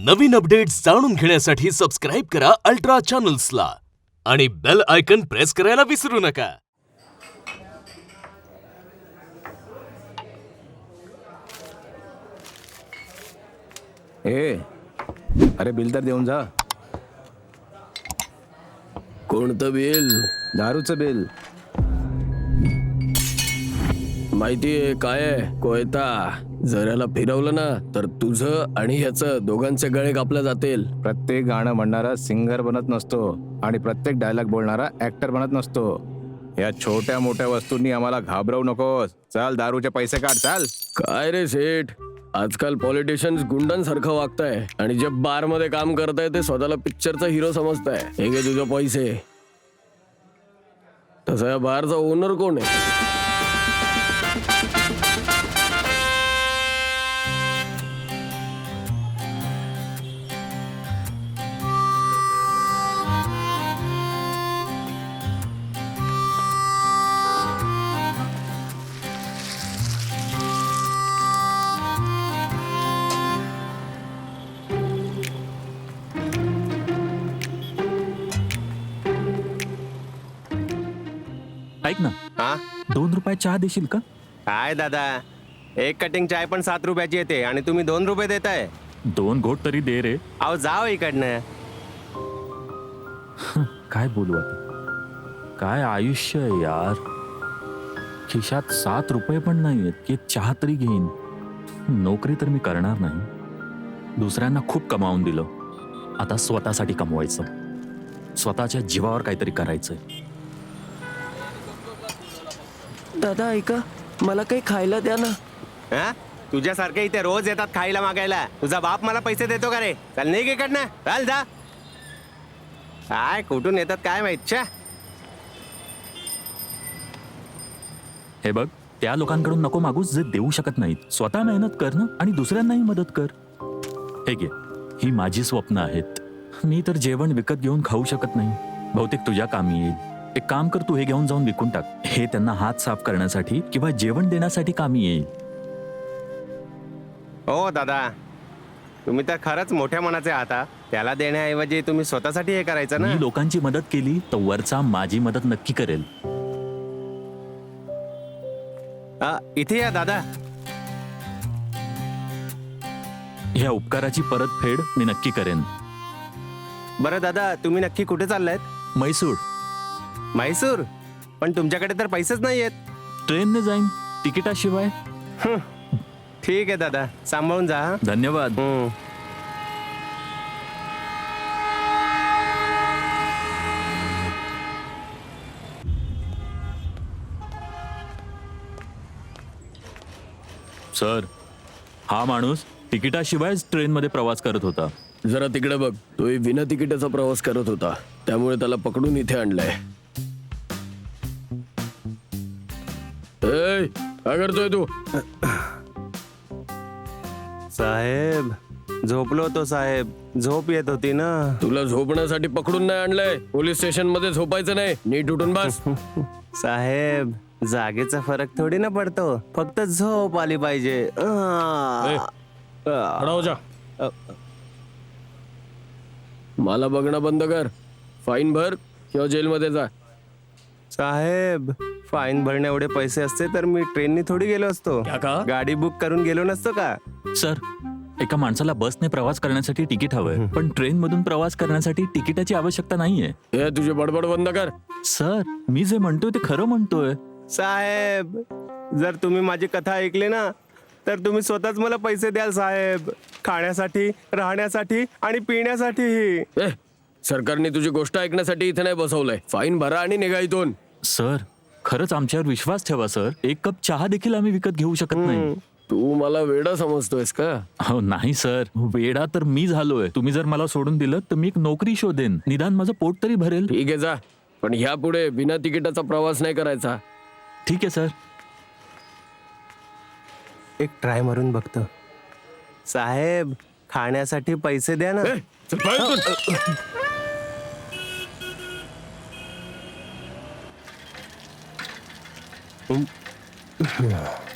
नवीन updates जाणून घेण्यासाठी subscribe करा अल्ट्रा चॅनल्सला आणि बेल आयकन प्रेस करायला विसरू नका. अरे बिल तर देऊन जा. कोणतं बिल? दारूचं बिल. माहितीये काय आहे? कोयता जर याला फिरवलं ना तर तुझं आणि ह्याचं दोघांचे गळे कापले जातील. प्रत्येक गाणं म्हणणारा सिंगर बनत नसतो आणि प्रत्येक डायलॉग बोलणारा ऍक्टर बनत नसतो. या छोट्या मोठ्या वस्तूंनी आम्हाला घाबरवू नकोस. चल दारूचे पैसे काढ. चाल. काय रे सेठ, आजकाल पॉलिटिशियन्स गुंडांसारखं वागताय आणि जे बार मध्ये काम करताय ते स्वतःला पिक्चरचा हिरो समजताय. हे घे तुझे पैसे. तसा या बारचा ओनर कोण आहे? ऐक ना, हा 2 रुपये चहा देशील का? काय दादा, एक कटिंग चाय पण 7 रुपयाची येते आणि तुम्ही 2 रुपये देताय. 2 घोट तरी दे रे. अहो जाओ इकडनं. काय बोलू आता? काय आयुष्य आहे यार. खिशात 7 रुपये पण नाहीयेत की एक चहा तरी घेईन. नोकरी तर मी करणार नाही. दुसऱ्यांना खूप कमावून दिलं. आता स्वतःसाठी कमवायचं. स्वतःच्या जीवावर काहीतरी करायचंय. दादा ऐका, मला काही खायला द्या ना. हा तुझ्यासारखे इथे रोज येतात खायला मागायला. तुझा बाप मला पैसे देतो का रे? चल नाही इकडनं. चल जा. काय कुठून येतात काय माहित. छा. हे बघ, त्या लोकांकडून नको मागूस जे देऊ शकत नाहीत. स्वतः मेहनत कर ना आणि दुसऱ्यांनाही मदत कर. हे घे, ही माझी स्वप्न आहेत. मी तर जेवण विकत घेऊन खाऊ शकत नाही. बहुतेक तुझ्या कामी येईल. एक काम कर, तू हे घेऊन जाऊन विकून टाक. हे त्यांना हात साफ करण्यासाठी किंवा जेवण देण्यासाठी कामी येईल. हो दादा, तुम्ही तर खरंच मोठ्या मनाचे आहात. त्याला देण्याऐवजी तुम्ही स्वतःसाठी हे करायचं ना. मी लोकांची मदत केली तर वरचा माझी मदत नक्की करेल. इथे या दादा. ह्या उपकाराची परतफेड मी नक्की करेन. बरं दादा, तुम्ही नक्की कुठे चाललायत? म्हैसूर. म्हैसूर? पण तुमच्याकडे तर पैसेच नाहीयेत. ट्रेनने जाईन, तिकिटाशिवाय. ठीक आहे दादा, सांभाळून जा. हा. धन्यवाद. सर, हा माणूस तिकिटाशिवायच ट्रेनमध्ये प्रवास करत होता. जरा तिकडे बघ. तो विना तिकिटाचा प्रवास करत होता, त्यामुळे त्याला पकडून इथे आणलंय. ए, काय करतोय तू? साहेब, झोपलो होतो साहेब. झोप येत होती ना. तुला झोपण्यासाठी पकडून नाही आणलंय. पोलीस स्टेशन मध्ये झोपायचं नाही. नीट उठून बस. साहेब, जागेचा फरक थोडी ना पडतो. फक्त झोप आली पाहिजे. मला बघणं बंद कर. फाईन भर किंवा जेलमध्ये जा. साहेब, फाईन भरण्या एवढे पैसे असते तर मी ट्रेननी थोडी गेलो असतो. गाडी बुक करून गेलो नसतो का? सर, एका माणसाला बसने प्रवास करण्यासाठी तिकीट हवंय, पण ट्रेन मधून प्रवास करण्यासाठी तिकिटाची आवश्यकता नाहीये. हे तुझी बडबड बंद कर. सर, मी जे म्हणतोय ते खरं म्हणतोय. साहेब, जर तुम्ही माझी कथा ऐकली ना तर तुम्ही स्वतःच मला पैसे द्याल साहेब. खाण्यासाठी, राहण्यासाठी आणि पिण्यासाठी. सरकारने तुझी गोष्ट ऐकण्यासाठी इथे नाही बसवलंय. फाईन भरा आणि निघा इथून. सर, खरंच आमच्यावर विश्वास ठेवा सर. एक कप चहा देखील आम्ही विकत घेऊ शकत नाही. तू मला वेडा समजतोयस का? हो नाही सर, वेडा तर मी झालोय. तुम्ही जर मला सोडून दिलं तर मी एक नोकरी शोधेन. निदान माझं पोट तरी भरेल. ठीक आहे, जा. पण ह्या पुढे बिना तिकिटाचा प्रवास नाही करायचा. ठीक आहे सर. एक ट्राय मारून बघतो. साहेब, खाण्यासाठी पैसे द्या ना. चल, पळ इथून.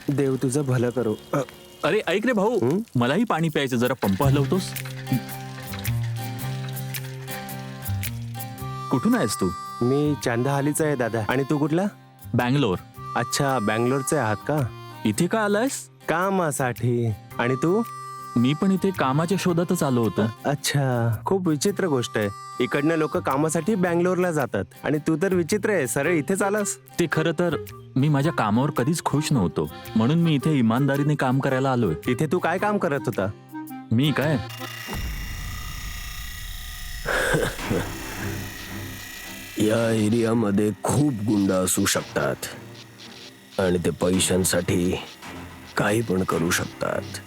देव तुझं भलं करो. अरे ऐक रे भाऊ, मलाही पाणी प्यायचं. जरा पंप हलवतोस? कुठून आहेस तू? मी चांदाहालीचा आहे दादा. आणि तू कुठला? बँगलोर. अच्छा, बँगलोरचे आहात का? इथे का आलायस? कामासाठी. आणि तू? मी पण इथे कामाच्या शोधातच आलो होतो. अच्छा, खूप विचित्र गोष्ट आहे. इकडनं लोक कामासाठी बँगलोरला जातात आणि तू तर विचित्र आहे, सरळ इथेच आलास. ते खरं तर मी माझ्या कामावर कधीच खुश नव्हतो, म्हणून मी इथे इमानदारीने काम करायला आलोय. इथे तू काय काम करत होता? मी काय, या एरियामध्ये खूप गुंड असू शकतात आणि ते पैशांसाठी काही पण करू शकतात,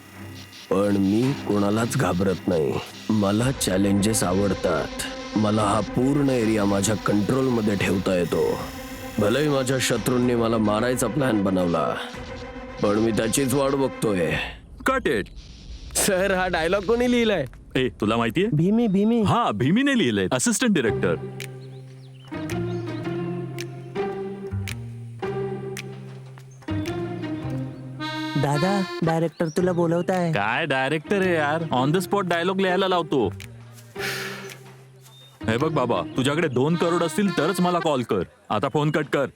पण मी कोणालाच घाबरत नाही. मला चॅलेंजेस आवडतात. मला हा पूर्ण एरिया माझ्या कंट्रोलमध्ये ठेवता येतो. भलेही माझ्या शत्रूंनी मला मारायचा प्लॅन बनवला, पण मी त्याचीच वाट बघतोय. Cut it. सर, हा डायलॉग कोणी लिहिलाय? ए, तुला माहितीये? भीमी. हा, भीमीने लिहिलंय, असिस्टंट डिरेक्टर. दादा, डायरेक्टर तुला बोलवताय. काय डायरेक्टर आहे यार, ऑन द स्पॉट डायलॉग लिहायला लावतो. हे बघ बाबा, तुझ्याकडे 2 करोड असतील तरच मला कॉल कर. आता फोन कट कर.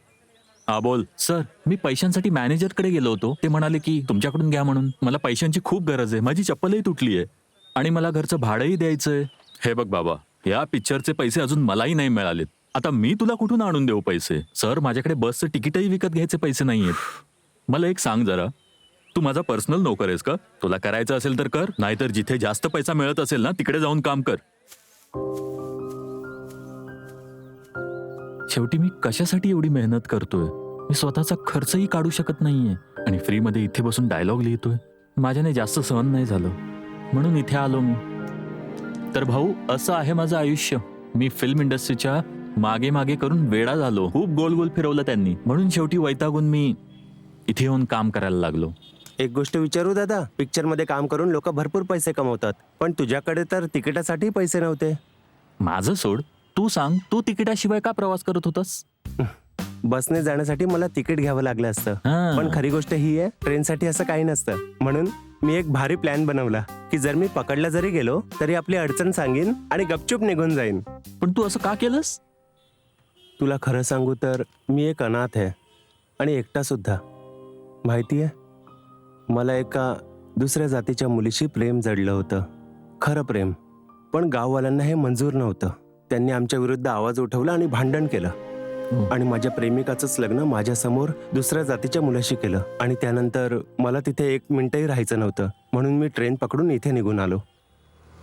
हा बोल. सर, मी पैशांसाठी मॅनेजरकडे गेलो होतो. ते म्हणाले की तुमच्याकडून घ्या म्हणून. मला पैशांची खूप गरज आहे, माझी चप्पलही तुटली आहे आणि मला घरचं भाडंही द्यायचंय. हे बघ बाबा, या पिक्चरचे पैसे अजून मलाही नाही मिळालेत. आता मी तुला कुठून आणून देऊ पैसे? सर, माझ्याकडे बसचं तिकीटही विकत घ्यायचे पैसे नाहीयेत. मला एक सांग जरा, तू माझा पर्सनल नोकर आहेस का? तुला करायचं असेल तर कर, नाहीतर जिथे जास्त पैसा मिळत असेल ना तिकडे जाऊन काम कर. शेवटी मी कशासाठी एवढी मेहनत करतोय? मी स्वतःचा खर्चही काढू शकत नाहीये आणि फ्रीमध्ये इथे बसून डायलॉग लिहितोय. माझ्याने जास्त सहन नाही झालं, म्हणून इथे आलो मी. तर भाऊ, असं आहे माझं आयुष्य. मी फिल्म इंडस्ट्रीच्या मागे मागे करून वेडा झालो. खूप गोल गोल फिरवलं त्यांनी, म्हणून शेवटी वैतागून मी इथे येऊन काम करायला लागलो. एक गोष्ट विचारू दादा, पिक्चर मध्ये काम करून लोक भरपूर पैसे कमवतात, पण तुझ्याकडे तर तिकिटासाठी पैसे नव्हते. माझं सोड, तू सांग, तू तिकिटाशिवाय का प्रवास करत होतास? बसने जाण्यासाठी मला तिकीट घ्यावं लागलं असतं, हा. पण खरी गोष्ट ही आहे, ट्रेनसाठी असं काही नसतं. म्हणून मी एक भारी प्लॅन बनवला की जर मी पकडला जरी गेलो तरी आपली अडचण सांगेन आणि गपचूप निघून जाईन. पण तू असं का केलंस? तुला खरं सांगू तर मी एक अनाथ आहे आणि एकटा सुद्धा. माहितीये, मला एका दुसऱ्या जातीच्या मुलीशी प्रेम जडलं होतं, खरं प्रेम. पण गाववाल्यांना हे मंजूर नव्हतं. त्यांनी आमच्या विरुद्ध आवाज उठवला आणि भांडण केलं. आणि माझ्या प्रेमिकाचंच लग्न माझ्या समोर दुसऱ्या जातीच्या मुलाशी केलं. आणि त्यानंतर मला तिथे 1 मिनिटही राहायचं नव्हतं, म्हणून मी ट्रेन पकडून इथे निघून आलो.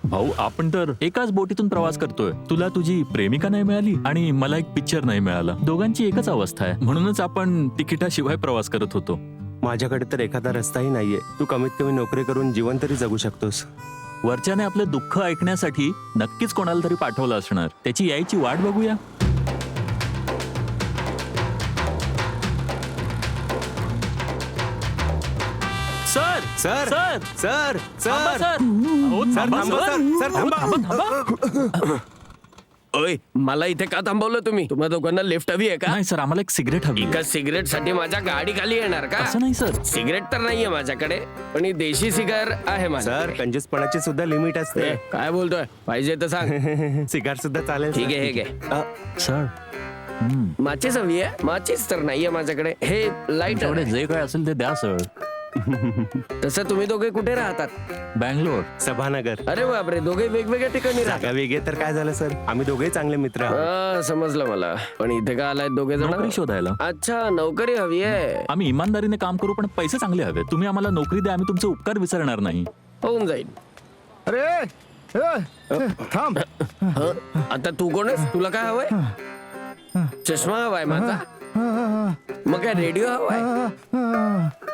भाऊ, आपण तर एकाच बोटीतून प्रवास करतोय. तुला तुझी प्रेमिका नाही मिळाली आणि मला एक पिक्चर नाही मिळाला. दोघांची एकच अवस्था आहे, म्हणूनच आपण तिकिटाशिवाय प्रवास करत होतो. माझ्याकडे तर एखादा रस्ताही नाहीये. तू कमीत कमी नोकरी करून जीवन तरी जगू शकतोस. वरच्याने आपलं दुःख ऐकण्यासाठी नक्कीच कोणाला तरी पाठवलं असणार. त्याची यायची वाट बघूया. सर सर सर सर थांबा, सर सर. अहो, सर थांबा, थांबा, सर. सर थांबा. थांबा. ओय, मला इथे का थांबवलं तुम्ही? तुम्हा दोघांना लिफ्ट हवी आहे का? नाही सर, आम्हाला एक सिगरेट हवी आहे. एका सिगरेट साठी माझ्या गाडी खाली येणार का? असं नाही सर. सिगरेट तर नाहीये माझ्याकडे, पण ही देशी सिगार आहे सर, माझ्याकडे. कंजूसपणाची सुद्धा लिमिट असते. ए, काय बोलतोय? पाहिजे तर सांग. सिगार सुद्धा चालेल. ठीक आहे, हे घे. सर, माचीस हवी आहे? माचीस तर नाहीये माझ्याकडे. हे लाईट तेवढे जे काय असेल ते द्या सर. तसं तुम्ही दोघे कुठे राहतात? बँगलोर. सभानगर. अरे बापरे, दोघे वेगवेगळ्या ठिकाणी राहतात. जागा वेगळे तर काय झालं सर, आम्ही दोघेही चांगले मित्र आहोत. समजलं मला. पण इथे का आलाय दोघे जण? नोकरी शोधायला. अच्छा, नोकरी हवी आहे. आम्ही इमानदारीने काम करू, पण पैसे चांगले हवे. तुम्ही आम्हाला नोकरी द्या, आम्ही तुमचे उपकार विसरणार नाही. होऊन जाईल. अरे थांब. आता तू कोण आहेस? तुला काय हवंय? चष्मा हवाय माझा? मग काय रेडिओ हवाय?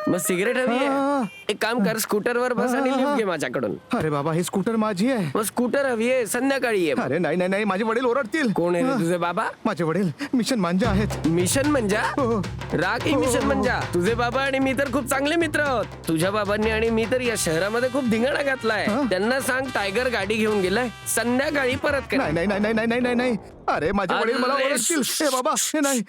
मग सिगरेट हवी आहे? एक काम कर, स्कूटरवर बस आणि लिफ्ट घे माझ्याकडून. अरे बाबा, ही स्कूटर माझी आहे. मग स्कूटर हवी आहे, संध्याकाळी ये. अरे नाही नाही नाही, माझे वडील ओरडतील. कोण आहे रे तुझे बाबा? माझे वडील मिशन मांजा आहेत. मिशन म्हणजे? हो. राग ही मिशन म्हणजे? तुझे बाबा आणि मी तर खूप चांगले मित्र आहोत. तुझ्या बाबांनी आणि मी तर या शहरामध्ये खूप धिंगाणा घातलाय. त्यांना सांग टायगर गाडी घेऊन गेलाय, संध्याकाळी परत कर. नाही नाही नाही नाही नाही नाही नाही. अरे माझे वडील मला अरे, ओरडतील. हे बाबा हे नाही.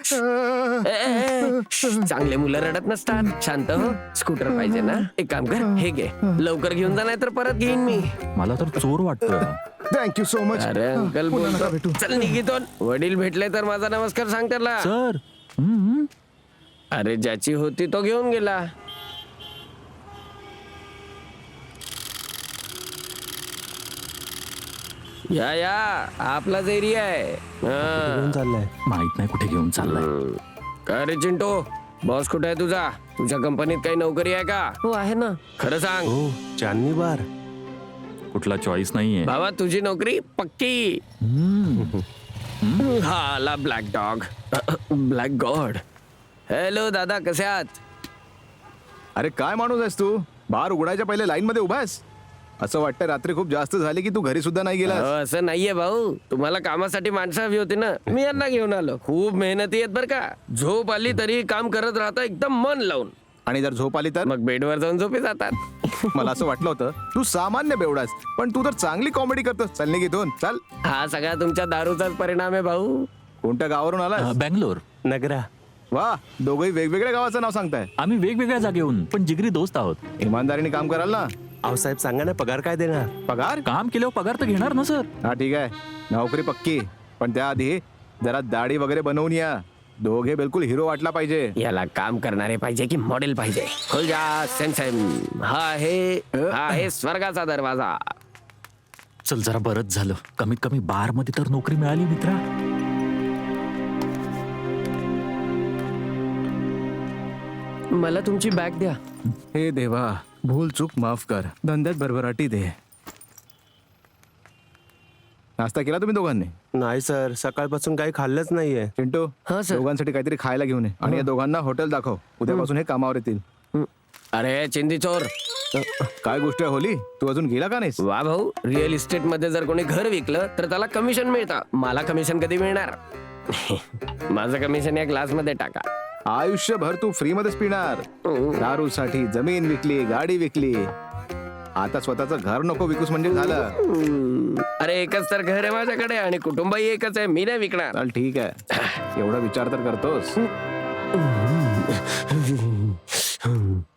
चांगले मुलं रडत नसतात. शांत हो. स्कूटर पाहिजे ना? एक काम कर, हे घे. लवकर घेऊन जा, नाही तर परत घेईन मी. मला तर चोर वाटतं. Thank you so much. अरे अंकल पुन्हा नका बोलतो. भेटू. चल निघितून. वडील भेटले तर माझा नमस्कार सांग त्याला. सर अरे ज्याची होती तो घेऊन गेला. या आपलाच एरिया आहे. हा. घेऊन चाललाय. माहित नाही कुठे घेऊन चाललाय. काय रे चिंटू, बॉस कुठे आहे तुझा? तुझ्या कंपनीत काही नोकरी आहे का? हो आहे ना. खरं सांग हो, चांदनी बार. कुठला चॉईस नाहीये. बाबा, तुझी नोकरी पक्की. हा आला black dog. Black God. Hello दादा, कसे आहात? अरे काय माणूस आहेस तू? बार उघडायच्या पहिले लाईन मध्ये उभा आहेस. असं वाटतं रात्री खूप जास्त झाली की तू घरी सुद्धा नाही गेला. अहो, असं नाहीये भाऊ. तुम्हाला कामासाठी माणसं हवी होती ना, मी यांना घेऊन आलो. खूप मेहनती आहेत बरं का. झोप आली तरी काम करत राहता एकदम मन लावून. आणि जर झोप आली तर मग बेडवर जाऊन झोपी जातात. मला असं वाटलं होतं तू सामान्य बेवडास, पण तू तर चांगली कॉमेडी करतोस. चल निघितून चल. हा सगळा तुमच्या दारूचाच परिणाम आहे भाऊ. कोणत्या गावावरून आलास? बँगलोर. नगरा. वा, दोघंही वेगवेगळ्या गावाचं नाव सांगताय. आम्ही वेगवेगळ्या जागेहून पण जिगरी दोस्त आहोत. इमानदारीने काम कराल ना? अहो साहेब, सांगा ना, पगार काय देणार? पगार? काम केल्यावर पगार तर घेणार ना सर. हा ठीक आहे, नोकरी पक्की. पण त्याआधी जरा दाढी वगैरे बनवून या. दोघे बिलकुल हिरो वाटला पाहिजे. याला काम करणारे पाहिजे की मॉडेल पाहिजे? खोल जा सेम सेम. हा आहे स्वर्गाचा दरवाजा. चल जरा बरंच झालं, कमीत कमी बार मध्ये तर नोकरी मिळाली मित्रा. मला तुमची बॅग द्या. हे देवा, भूल चूक माफ कर. धंद्यात भरभराटी दे. नाश्ता केला तुम्ही दोघांनी? नाही सर, सकाळपासून काही खाल्लंच नाहीये. चिंटू, हा, सर. दोघांसाठी काहीतरी खायला घेऊन ये. आणि या दोघांना हॉटेल दाखव. उद्यापासून हे कामावर येतील. अरे चिंदी चोर. काय गोष्ट आहे होली, तू अजून गेला का नाहीस? वा भाऊ, रिअल इस्टेट मध्ये जर कोणी घर विकलं तर त्याला कमिशन मिळतं. मला कमिशन कधी मिळणार? माझं कमिशन या ग्लास मध्ये टाका. आयुष्यभर तू फ्री मध्येच पिणार. दारूसाठी जमीन विकली, गाडी विकली. आता स्वतःचं घर नको विकूस म्हणजे झालं. अरे एकच तर घर आहे माझ्याकडे आणि कुटुंबही एकच आहे. मी नाही विकणार. चल ठीक आहे, एवढा विचार तर करतोस.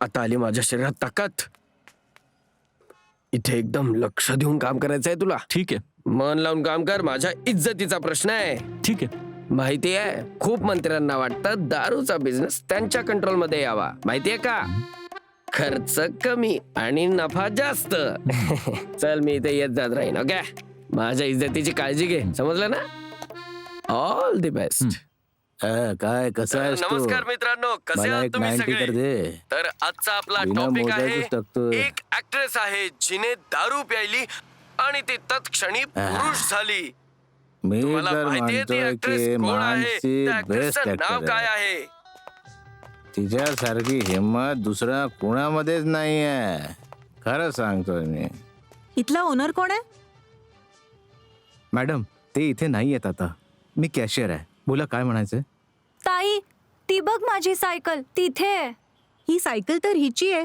आता आली माझ्या शरीरात ताकद. इथे एकदम लक्ष देऊन काम करायचं आहे तुला. ठीक आहे. मन लावून काम कर. माझ्या इज्जतीचा प्रश्न आहे. ठीक आहे. माहिती आहे, खूप मंत्र्यांना वाटतं दारूचा बिझनेस त्यांच्या कंट्रोल मध्ये यावा. माहितीये का? खर्च कमी आणि नफा जास्त. चल मी इथे येत जात राहीन. ओके, माझ्या इज्जतीची काळजी घे, समजलं ना? All the best. काय कसं आहेस तू? नमस्कार मित्रांनो, कसे मला आहात एक तुम्ही 90 कर सगळे? दे. तर आजचा आपला बिना टॉपिक मोजायचंच आहे, टाकतोय. एक ऍक्ट्रेस आहे जिने दारू प्यायली आणि ती तत्क्षणी पुरुष झाली. मी तुम्हाला तर माहितीये ती म्हणतोय ऍक्ट्रेस की कोण आहे? मानसी त्या बेस्ट ऍक्ट्रेसचं नाव ऍक्टर काय आहे. आहे? तिच्यासारखी हिम्मत दुसऱ्या कुणामध्येच नाहीये. खरं सांगतोय मी. इथला ओनर कोण आहे? मॅडम, ते इथे नाही येत आता. मी कॅशियर आहे. बोला, काय म्हणायचंय? ताई, ती बघ माझी सायकल तिथे आहे. ही सायकल तर हिची आहे.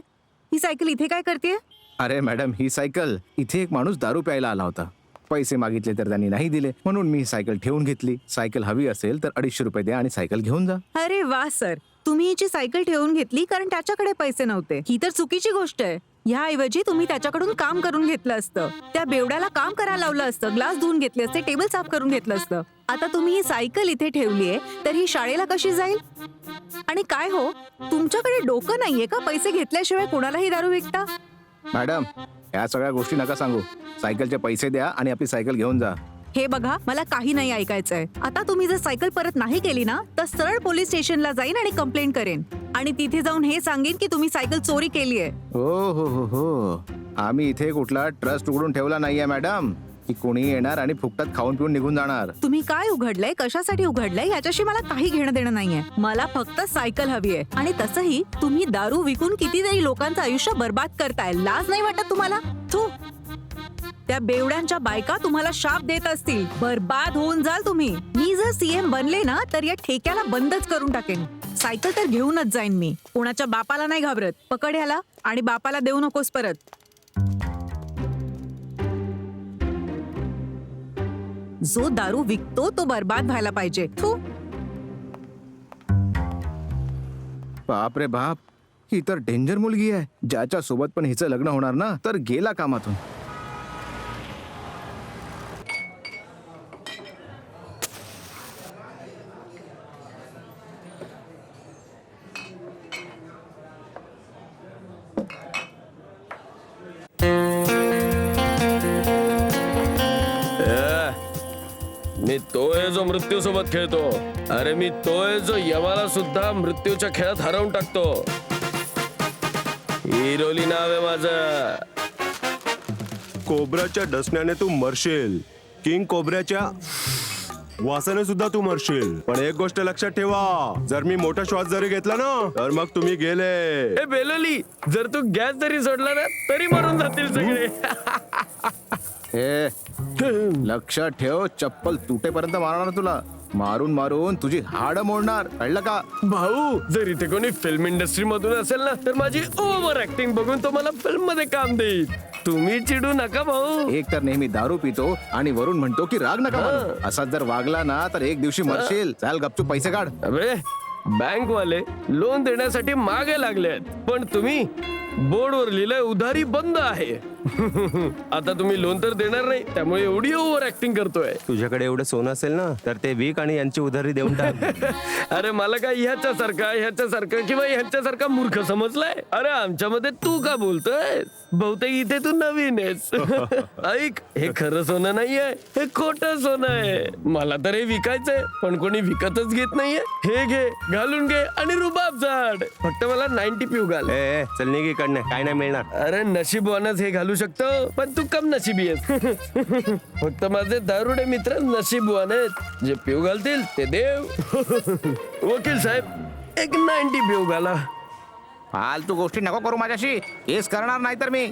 ही सायकल इथे काय करते? अरे मॅडम, ही सायकल इथे एक माणूस दारू प्यायला आला होता. पैसे मागितले तर त्यांनी नाही दिले, म्हणून मी सायकल ठेवून घेतली. सायकल हवी असेल तर 250 रुपये द्या आणि सायकल घेऊन जा. अरे वा सर, तुम्ही हिची सायकल ठेवून घेतली कारण त्याच्याकडे पैसे नव्हते. ही तर चुकीची गोष्ट आहे. ह्याऐवजी तुम्ही त्याच्याकडून काम करून घेतलं असतं. त्या बेवड्याला काम करायला लावलं असतं, ग्लास धुवून घेतले असते, टेबल साफ करून घेतलं असतं. आता तुम्ही ही सायकल इथे ठेवलीये तर ही शाळेला कशी जाईल? आणि काय हो, तुमच्याकडे डोकं नाहीये का? पैसे घेतल्याशिवाय कोणालाही दारू विकता? मॅडम, या सगळ्या गोष्टी नका सांगू. सायकलचे पैसे द्या आणि आपली सायकल घेऊन जा. हे बघा, मला काही नाही ऐकायचंय. आता तुम्ही जर सायकल परत नाही केली ना तर सरळ पोलीस स्टेशनला जाईन आणि कंप्लेंट करेन. आणि तिथे जाऊन हे सांगेन की तुम्ही सायकल चोरी केली आहे. हो, आम्ही इथे कुठला ट्रस्ट उघडून ठेवला नाहीये मॅडम, की कोणी येणार आणि फुकटात खाऊन पिऊन निघून जाणार. तुम्ही काय उघडलंय, कशासाठी उघडलंय याच्याशी मला काही घेणं देणं नाहीये. मला फक्त सायकल हवी आहे. आणि तसंही तुम्ही दारू विकून कितीतरी लोकांचं आयुष्य बर्बाद करताय. लाज नाही वाटत तुम्हाला? थू. त्या बेवड्यांच्या बायका तुम्हाला शाप देत असतील. बर्बाद होऊन जाल तुम्ही. मी जर सीएम बनले ना तर या ठेक्याला बंदच करून टाकेन. सायकल तर घेऊनच जाईन मी. कोणाच्या बापाला नाही घाबरत. पकड ह्याला आणि बापाला देऊ नकोस परत. जो दारू विकतो तो बर्बाद व्हायला पाहिजे. थू. बाप रे बाप, ही तर डेंजर मुलगी आहे. ज्याच्या सोबत पण हिचं लग्न होणार ना तर गेला कामातून. मी तो आहे जो मृत्यू सोबत खेळतो. अरे मी तो आहे जो यमाला सुद्धा मृत्यूच्या खेळात हरवून टाकतो. हिरोली नाव आहे माझं. कोब्राच्या डसण्याने तू मरशील. किंग कोब्राच्या वासाने सुद्धा तू मरशील. पण एक गोष्ट लक्षात ठेवा, जर मी मोठा श्वास जरी घेतला ना तर मग तुम्ही गेले. ए बेलोली, जर तू गॅस जरी सोडला ना तरी मरून जातील सगळे. हे लक्षात ठेव, चप्पल तुटेपर्यंत मारणार तुला. मारून मारून तुझी हाड मोडणार, कळलं का? भाऊ, जर इथे कोणी फिल्म इंडस्ट्री मधून असेल ना तर माझी ओव्हर ऍक्टिंग बघून तो मला फिल्म मध्ये काम देईल. तुम्ही चिडू नका भाऊ. एक तर नेहमी दारू पितो आणि वरून म्हणतो की राग नका मानू. असाच जर वागला ना तर एक दिवशी मरशील. चाल गपचूप पैसे काढ. अबे, बँक वाले लोन देण्यासाठी मागे लागलेत, पण तुम्ही बोर्डवर लिहिलंय उधारी बंद आहे. आता तुम्ही लोन तर देणार नाही, त्यामुळे एवढी ओव्हर ऍक्टिंग करतोय. तुझ्याकडे एवढं सोनं असेल ना तर ते विक आणि यांची उधारी देऊन टाक. अरे मला काय ह्याच्यासारखं किंवा ह्याच्यासारखा मूर्ख समजलाय? अरे आमच्यामध्ये तू का बोलतोय? बहुतेक इथे तू नवीन आहेस. ऐक, हे खरं सोनं नाहीये, हे खोटं सोनं आहे. मला तर हे विकायचंय, पण कोणी विकतच घेत नाहीये. हे घे, घालून घे आणि रुबाब झाड. फक्त मला 90 पिऊ घाल. ए चल निघ इकडनं, काय नाही मिळणार. अरे नशीबवानच हे घालू शकतो, पण तू कम नशिबी आहेस. फक्त माझे दारुडे मित्र नशीबवान आहेत. जे पिऊ घालतील ते देव. वकील साहेब, एक 90 पिऊ घाला. फालतू गोष्टी नको करू माझ्याशी. केस करणार नाही तर मी.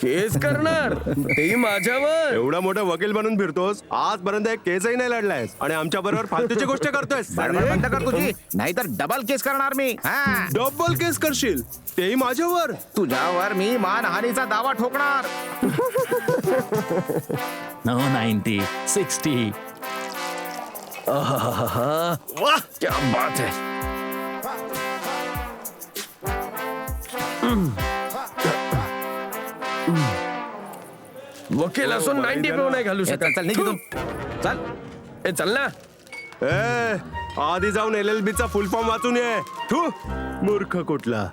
केस करणार, तेही माझ्यावर. एवढा मोठा वकील बनून फिरतोस, आजपर्यंत एक केसही नाही लढलायस आणि आमच्या बरोबर फालतूची गोष्ट करतोयस. बडबड बंद कर तुझी, नाहीतर डबल केस करणार मी. हा, डबल केस करशील, तेही माझ्यावर. तुझ्यावर मी मानहानीचा दावा ठोकणार. No 90, 60. वाह, क्या बात है. वकील असून 90 पिऊ नाही घालू चल शकत. चल निघ इथून. चल. ए चल ना. ए आधी जाऊन LLB चा फुल फॉर्म वाचून ये. थू मूर्ख कुठला.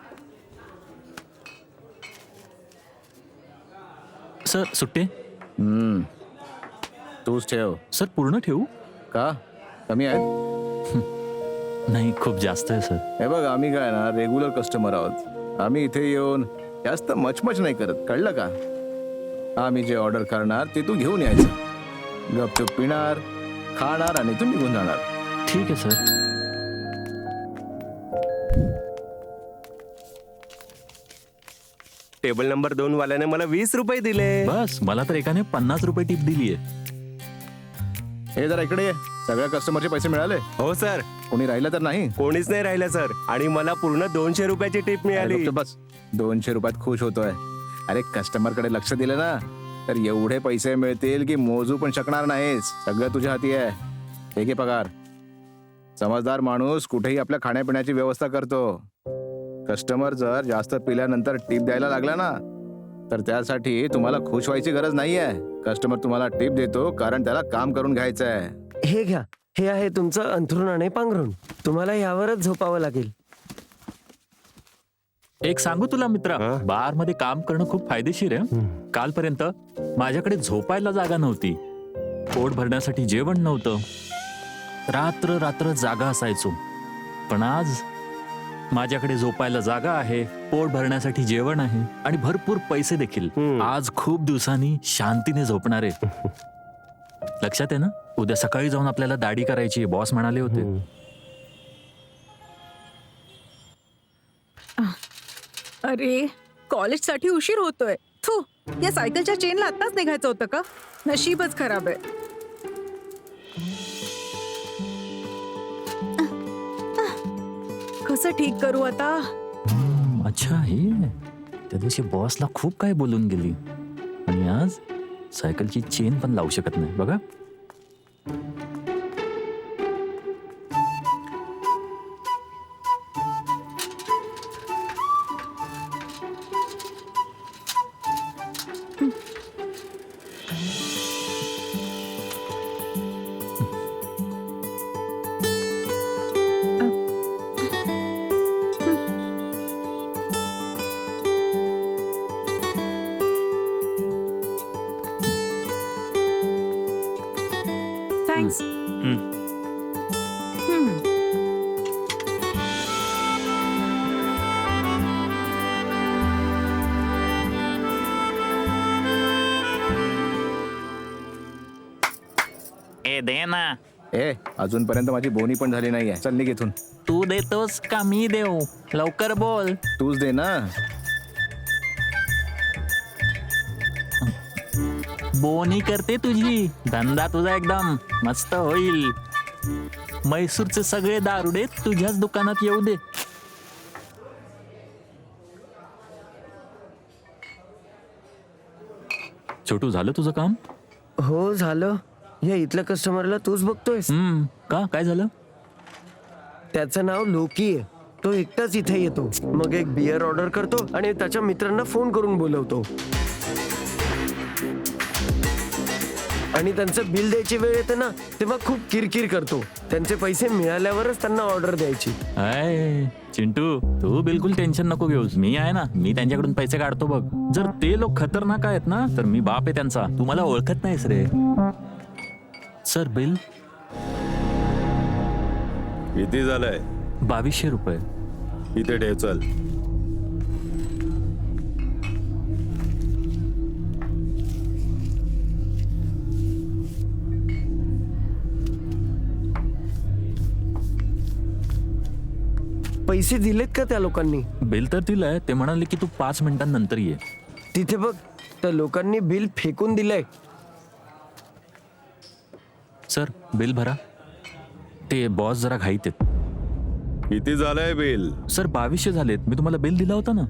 सर सुट्टे. तूच ठेव. सर पूर्ण ठेवू? का कमी आहेत? नाही, खूप जास्त आहे सर. हे बघ, आम्ही काय ना रेग्युलर कस्टमर आहोत. आम्ही इथे येऊन जास्त मचमच नाही करत, कळलं का? आम्ही जे ऑर्डर करणार ते तू घेऊन यायचं, गपचूप पिणार, खाणार आणि तू निघून जाणार. ठीक आहे सर. टेबल नंबर 2 वाल्याने मला 20 रुपये दिले. बस, मला तर एकाने 50 रुपये टिप दिली आहे. हे जरा इकडे ये. सगळ्या कस्टमरचे पैसे मिळाले? हो सर. कोणी राहिलं तर नाही? कोणीच नाही राहिलं सर, आणि मला पूर्ण 200 रुपयाची टिप मिळाली. गपचूप बस. 200 रुपयात खुश होतोय. अरे कस्टमर कडे लक्ष दिलं ना तर एवढे पैसे मिळतील की मोजू पण शकणार नाहीस. सगळं तुझ्या हाती आहे. हे घे पगार. समजदार माणूस कुठेही आपल्या खाण्यापिण्याची व्यवस्था करतो. कस्टमर जर जास्त पिल्यानंतर टिप द्यायला लागला ना तर त्यासाठी तुम्हाला खुश व्हायची गरज नाहीये. कस्टमर तुम्हाला टिप देतो कारण त्याला काम करून घ्यायचं आहे. हे घ्या, हे आहे तुमचं अंथरुण आणि पांघरुण. तुम्हाला यावरच झोपावं लागेल. एक सांगू तुला मित्रा, हा? बार मध्ये काम करणं खूप फायदेशीर आहे. कालपर्यंत माझ्याकडे झोपायला जागा नव्हती, पोट भरण्यासाठी जेवण नव्हतं, रात्र रात्र जागा असायचो. पण आज माझ्याकडे झोपायला जागा आहे, पोट भरण्यासाठी जेवण आहे आणि भरपूर पैसे देखील. आज खूप दिवसांनी शांतीने झोपणार आहे. लक्षात आहे ना, उद्या सकाळी जाऊन आपल्याला दाढी करायची, बॉस म्हणाले होते. अरे कॉलेजसाठी उशीर होतोय. थू, या सायकलच्या चेनला आत्ताच निघायचं होतं का? नशीबच खराब आहे. कसं ठीक करू आता? अच्छा, हे त्या दिवशी बॉसला खूप काय बोलून गेली आणि आज सायकलची चेन पण लावू शकत नाही. बघा, हम्म. ए दे ना. ए अजूनपर्यंत माझी बोनी पण झाली नाहीये. चल निघ इथून. तू देतोस का मी देऊ? लवकर बोल. तूच दे ना. बोनी करते तुझी. धंदा तुझा एकदम मस्त होईल. म्हैसूरचे सगळे दारुडे तुझ्याच दुकानात येऊ दे. छोटू, झालं तुझं काम? हो झालं. या इथल्या कस्टमरला तूच बघतोयस? का काय झालं? त्याचं नाव लोकी आहे. तो एकटाच इथे येतो, मग एक बियर ऑर्डर करतो आणि त्याच्या मित्रांना फोन करून बोलवतो. आणि त्यांचं बिल द्यायची वेळ येते ना, तेव्हा खूप किरकिर करतो. त्यांचे पैसे मिळाल्यावरच त्यांना ऑर्डर द्यायची. अय चिंटू, तू बिलकुल टेन्शन नको घेऊस. मी आहे ना, मी त्यांच्याकडून पैसे काढतो बघ. जर ते लोक खतरनाक आहेत ना, तर मी बाप आहे त्यांचा. तू मला ओळखत नाहीस रे. सर बिल किती झालंय? 2200 रुपये. इथे ठेव. चल. पैसे दिलेत का त्या लोकांनी? बिल तर दिलंय. ते म्हणाले की तू 5 मिनिटांनंतर ये. तिथे बघ, त्या लोकांनी बिल फेकून दिलंय. सर बिल भरा. ते बॉस जरा घाईत आहेत. किती झालंय बिल? सर 2200 झालेत. मी तुम्हाला बिल दिला होता ना.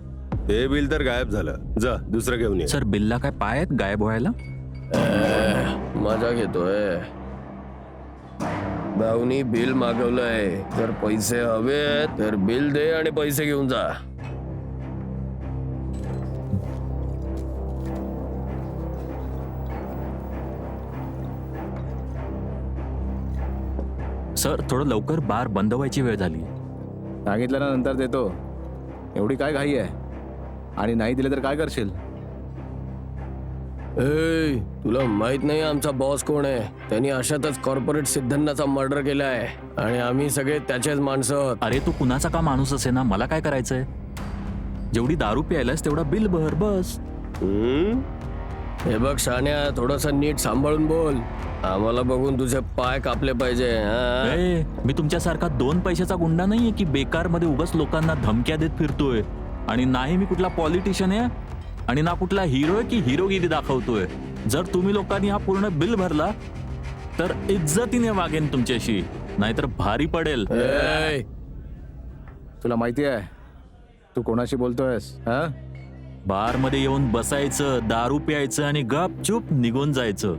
ते बिल तर गायब झालं. जा दुसरं घेऊन ये. सर बिलला काय पाय आहेत गायब व्हायला? मजा घेतोय. भाऊनी बिल मागवलंय. जर पैसे हवे तर बिल दे आणि पैसे घेऊन जा. सर थोडं लवकर, बार बंद व्हायची वेळ झाली. सांगितलं ना नंतर देतो. एवढी काय घाई आहे? आणि नाही दिले तर काय करशील? ए, तुला माहित नाही आमचा बॉस कोण आहे? त्यांनी अशातच कॉर्पोरेट सिद्धन्नाचा मर्डर केलाय आणि आम्ही सगळे त्याचेच माणसं आहोत. अरे तू कुणाचा का माणूस असे ना, मला काय करायचंय? जेवढी दारू प्यायलास तेवढा बिल भर बस. हे बघ शाण्या, थोडस नीट सांभाळून बोल. आम्हाला बघून तुझे पाय कापले पाहिजे. हा? ए, मी तुमच्यासारखा 2 पैशाचा गुंडा नाहीये की बेकार मध्ये उगाच लोकांना धमक्या देत फिरतोय. आणि नाही मी कुठला पॉलिटिशियन आहे आणि ना कुठला हिरो आहे की हिरोगिरी दाखवतोय. जर तुम्ही लोकांनी हा पूर्ण बिल भरला तर इज्जतीने वागेन तुमच्याशी, नाहीतर भारी पडेल. ए, तुला माहिती आहे तू कोणाशी बोलतोयस? हा? बार मध्ये येऊन बसायचं, दारू प्यायचं आणि गपचूप निघून जायचं.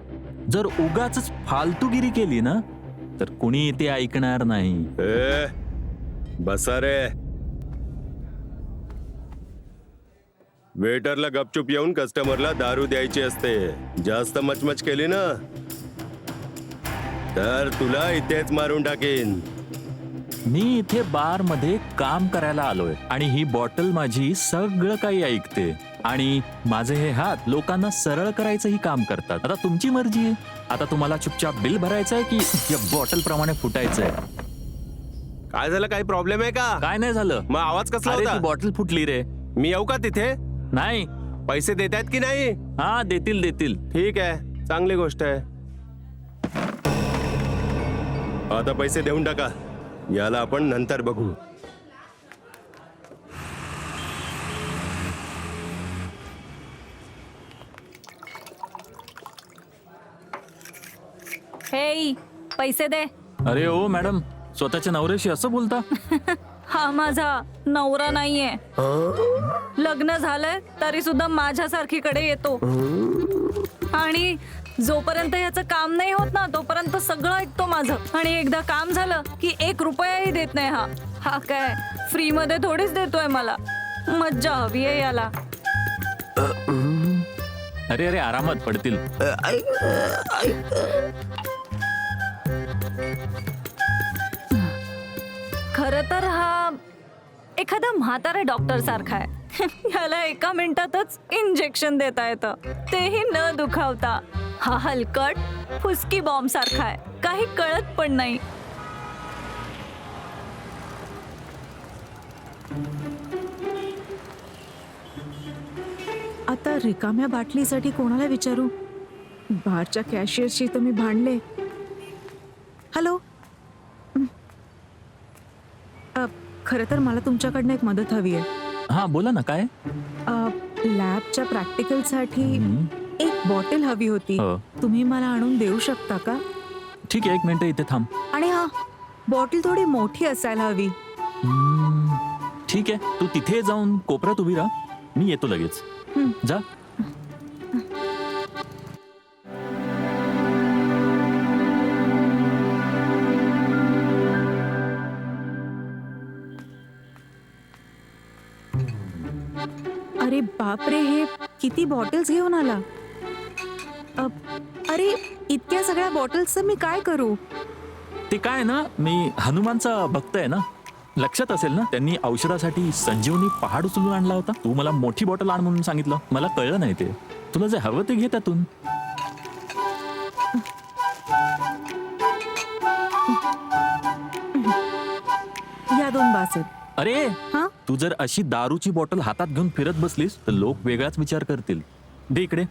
जर उगाच फालतूगिरी केली ना तर कुणी ते ऐकणार नाही. ए, बसा रे. वेटरला गपचूप येऊन कस्टमरला दारू द्यायची असते. जास्त मचमच केली ना तर तुला इथेच मारून टाकेन. मी इथे बार मध्ये काम करायला आलोय आणि ही बॉटल माझी सगळं काही ऐकते आणि माझे हे हात लोकांना सरळ करायचंही काम करतात. आता तुमची मर्जी आहे. आता तुम्हाला चुपचाप बिल भरायचंय की या बॉटल प्रमाणे फुटायचंय? काय झालं? काही प्रॉब्लेम आहे का? काय नाही झालं. मग आवाज कसला अरे ती होता? बॉटल फुटली रे. मी येऊ का तिथे? नाही. पैसे देत आहेत की नाही? हा देतील. ठीक आहे, चांगली गोष्ट आहे. आता पैसे देऊन टाका. याला आपण नंतर बघू. हे पैसे दे. अरे ओ मॅडम, स्वतःच्या नवऱ्याशी असं बोलता? हा माझा नवरा नाहीये. लग्न झालंय तरी सुद्धा माझ्यासारखीकडे येतो आणि जोपर्यंत याचं काम नाही होत ना तोपर्यंत सगळं ऐकतो माझं. आणि एकदा काम झालं की 1 रुपयाही देत नाही. हा काय फ्री मध्ये थोडीच देतोय मला. मज्जा हवी आहे याला. अरे आरामात पडतील. खरं तर हा एखादा म्हातारा डॉक्टर सारखा आहे. याला 1 मिनिटातच इंजेक्शन देता येतं, तेही न दुखावता. हा हलकट फुसकी बॉम्ब सारखा आहे. काही कळत पण नाही. आता रिकाम्या बाटलीसाठी कोणाला विचारू? बारच्या कॅशियरशी तर मी भांडले. हॅलो. खरं तर मला तुमच्याकडनं एक मदत हवी आहे. हा बोला ना, काय? लॅबच्या प्रॅक्टिकलसाठी एक बॉटल हवी होती. हो. तुम्ही मला आणून देऊ शकता का? ठीक आहे, 1 मिनिट इथे थांब. आणि हा, बॉटल थोडी मोठी असायला हवी. ठीक आहे, तू तिथे जाऊन कोपऱ्यात उभी राहा, मी येतो लगेच. जा. अरे बापरे, हे किती बॉटल्स घेऊन आला. अरे इतक्या सगळ्या बॉटल्सचं मी काय करू? ते काय ना, मी हनुमानचा भक्त आहे ना, लक्षात असेल ना, त्यांनी औषधासाठी संजीवनी पहाड उचलून आणला होता. तू मला मोठी बॉटल आण म्हणून सांगितलं, मला कळलं नाही ते. तुला जे हवं ते घे त्यातून. या 2 बास आहेत. अरे हा, तू जर अशी दारूची बॉटल हातात घेऊन फिरत बसलीस तर लोक वेगळाच विचार करतील. दे इकडे.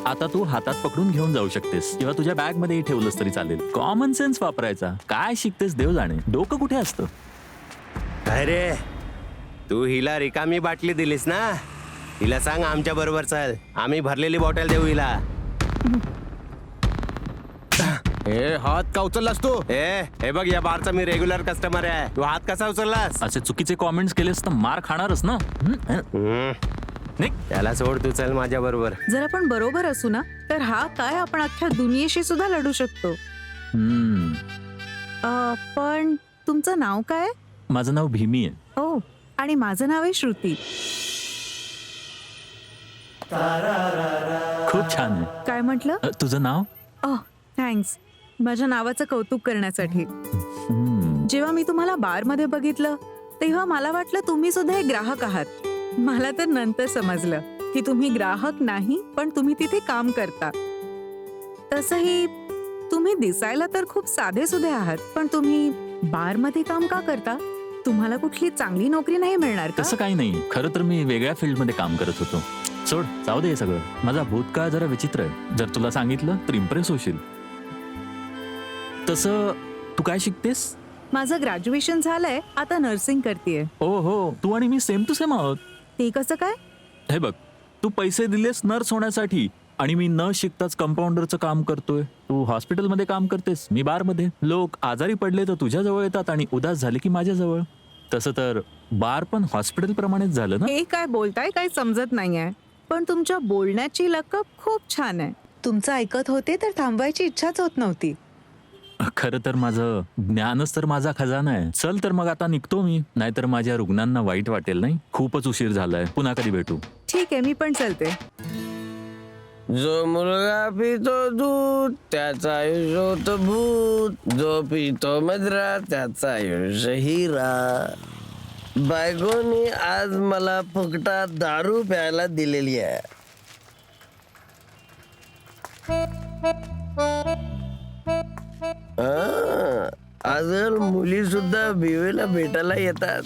आता तू हातात पकडून घेऊन जाऊ शकतेस किंवा तुझ्या बॅग मध्येही ठेवलंस तरी चालेल. कॉमन सेन्स वापरायचा. काय शिकतेस देव जाणे, डोकं कुठे असतं. अरे तू हिला रिकामी बाटली दिलीस ना, हिला सांग आमच्या बरोबर चल, आम्ही भरलेली बॉटल देऊ हिला. हे हात का उचललास तू? हे बघ, या बारचा मी रेग्युलर कस्टमर आहे. तू हात कसा उचललास? असे चुकीचे कॉमेंट्स केलेस तर मार खाणारच ना. निघ. त्याला सोड, तू चल माझ्या बरोबर. जर आपण बरोबर असू ना, तर हा काय आपण अख्ख्या दुनियेशी सुद्धा लढू शकतो. पण तुमचं नाव काय? माझं नाव भीमी आहे. ओ, आणि माझं नाव आहे श्रुती. खूप छान आहे. काय म्हटलं? तुझं नाव? ओह, थँक्स माझ्या नावाचं कौतुक करण्यासाठी. जेव्हा मी तुम्हाला बारमध्ये बघितलं तेव्हा मला वाटलं तुम्ही सुद्धा एक ग्राहक आहात. मला तर नंतर समजलं की तुम्ही ग्राहक नाही, पण तुम्ही तिथे काम करता. तसंही तुम्ही दिसायला तर खूप साधे सुधे आहात, पण तुम्ही बारमध्ये काम का करता? तुम्हाला कुठली चांगली नोकरी नाही मिळणार का? तसं काही नाही. खरं तर मी वेगळ्या फील्डमध्ये काम करत होतो. सोड, जाऊ दे हे सगळं. माझा भूतकाळ जरा विचित्र आहे. जर तुला सांगितलं तर इम्प्रेस होशील. तसं तू काय शिकतेस? माझं ग्रॅज्युएशन झालंय, आता नर्सिंग करतेय. ओ हो, तू आणि मी सेम टू सेम आहोत. ते कसं काय? हे बघ, तू पैसे दिलेस नर्स होण्यासाठी आणि मी न शिकताच कंपाऊंडरचं काम करतोय. तू हॉस्पिटलमध्ये काम करतेस, मी बारमध्ये. लोक आजारी पडले तर तुझ्या जवळ येतात आणि उदास झाले की माझ्या जवळ. तसं तर बार पण हॉस्पिटल प्रमाणेच झालं ना. हे काय बोलताय काही समजत नाहीये, पण तुमच्या बोलण्याची लकब खूप छान आहे. तुमचं ऐकत होते तर थांबवायची इच्छाच होत नव्हती. खरं तर माझं ज्ञानच तर माझा खजाना आहे. चल तर मग आता निघतो मी, नाहीतर माझ्या रुग्णांना वाईट वाटेल. नाही, खूपच उशीर झालाय. पुन्हा कधी भेटू. ठीक आहे, मी पण चलते. जो मुलगा पितो दूध त्याचा आयुष्य होतं भूत, जो पितो मद्रा त्याचा आयुष्य हिरा. बायकोनी आज मला फुकटात दारू प्यायला दिलेली आहे. आजकाल मुली सुद्धा भिवेला भेटायला येतात.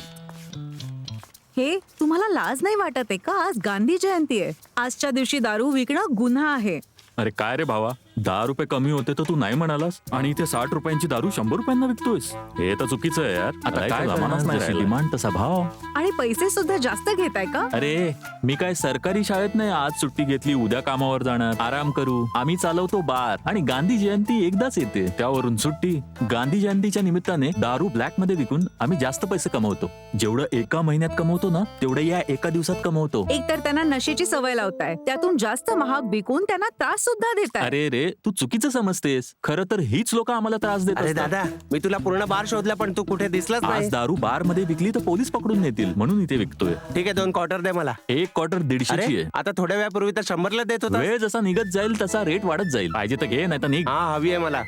हे तुम्हाला लाज नाही वाटत आहे का? आज गांधी जयंती आहे. आजच्या दिवशी दारू विकणं गुन्हा आहे. अरे काय रे भावा, 10 रुपये कमी होते तर तू नाही म्हणालास, आणि इथे 60 रुपयांची दारू 100 रुपयांना विकतोयस. हे तर चुकीचं आहे यार. आता काय जमानाच नाही राहिला. डिमांड तसा भाव. आणि पैसे सुद्धा जास्त घेताय का? अरे मी काय सरकारी शाळेत नाही आज सुट्टी घेतली उद्या कामावर जाणार, आराम करू. आम्ही चालवतो बार आणि गांधी जयंती एकदाच येते, त्यावरून सुट्टी. गांधी जयंतीच्या निमित्ताने दारू ब्लॅक मध्ये विकून आम्ही जास्त पैसे कमवतो. जेवढं एका महिन्यात कमवतो ना, तेवढं या एका दिवसात कमवतो. एक तर त्यांना नशेची सवय लावताय, त्यातून जास्त महाग विकून त्यांना त्रास सुद्धा देताय. अरे रे, तू चुकीचं समजतेस. खरं तर हीच लोक आम्हाला त्रास देत अरे असतात. दादा, मी तुला पूर्ण बार शोधला पण तू कुठे दिसलाच आज नाही. दारू बार मध्ये विकली तर पोलीस पकडून नेतील, म्हणून इथे विकतोय. ठीक आहे, 2 क्वार्टर दे मला. 1 क्वार्टर 150ची अरे आहे. आता थोड्या वेळापूर्वी तर 100ला देत होता. वेळ जसा निघत जाईल तसा रेट वाढत जाईल. पाहिजे तर घे, नाही तर निघ. हा, हवी आहे मला.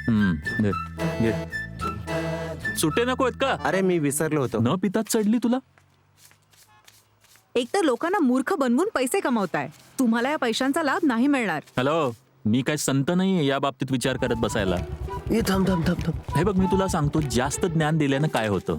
घे, घे. सुटे नको आहेत का? अरे मी विसरलो होतो. न पिताच चढली तुला. एक तर लोकांना मूर्ख बनवून पैसे कमवताय, तुम्हाला या पैशांचा लाभ नाही मिळणार. हॅलो, मी काय संत नाहीये या बाबतीत विचार करत बसायला. ये थांब थांब थांब थांब. हे बघ, मी तुला सांगतो, जास्त ज्ञान दिल्यानं काय होतं.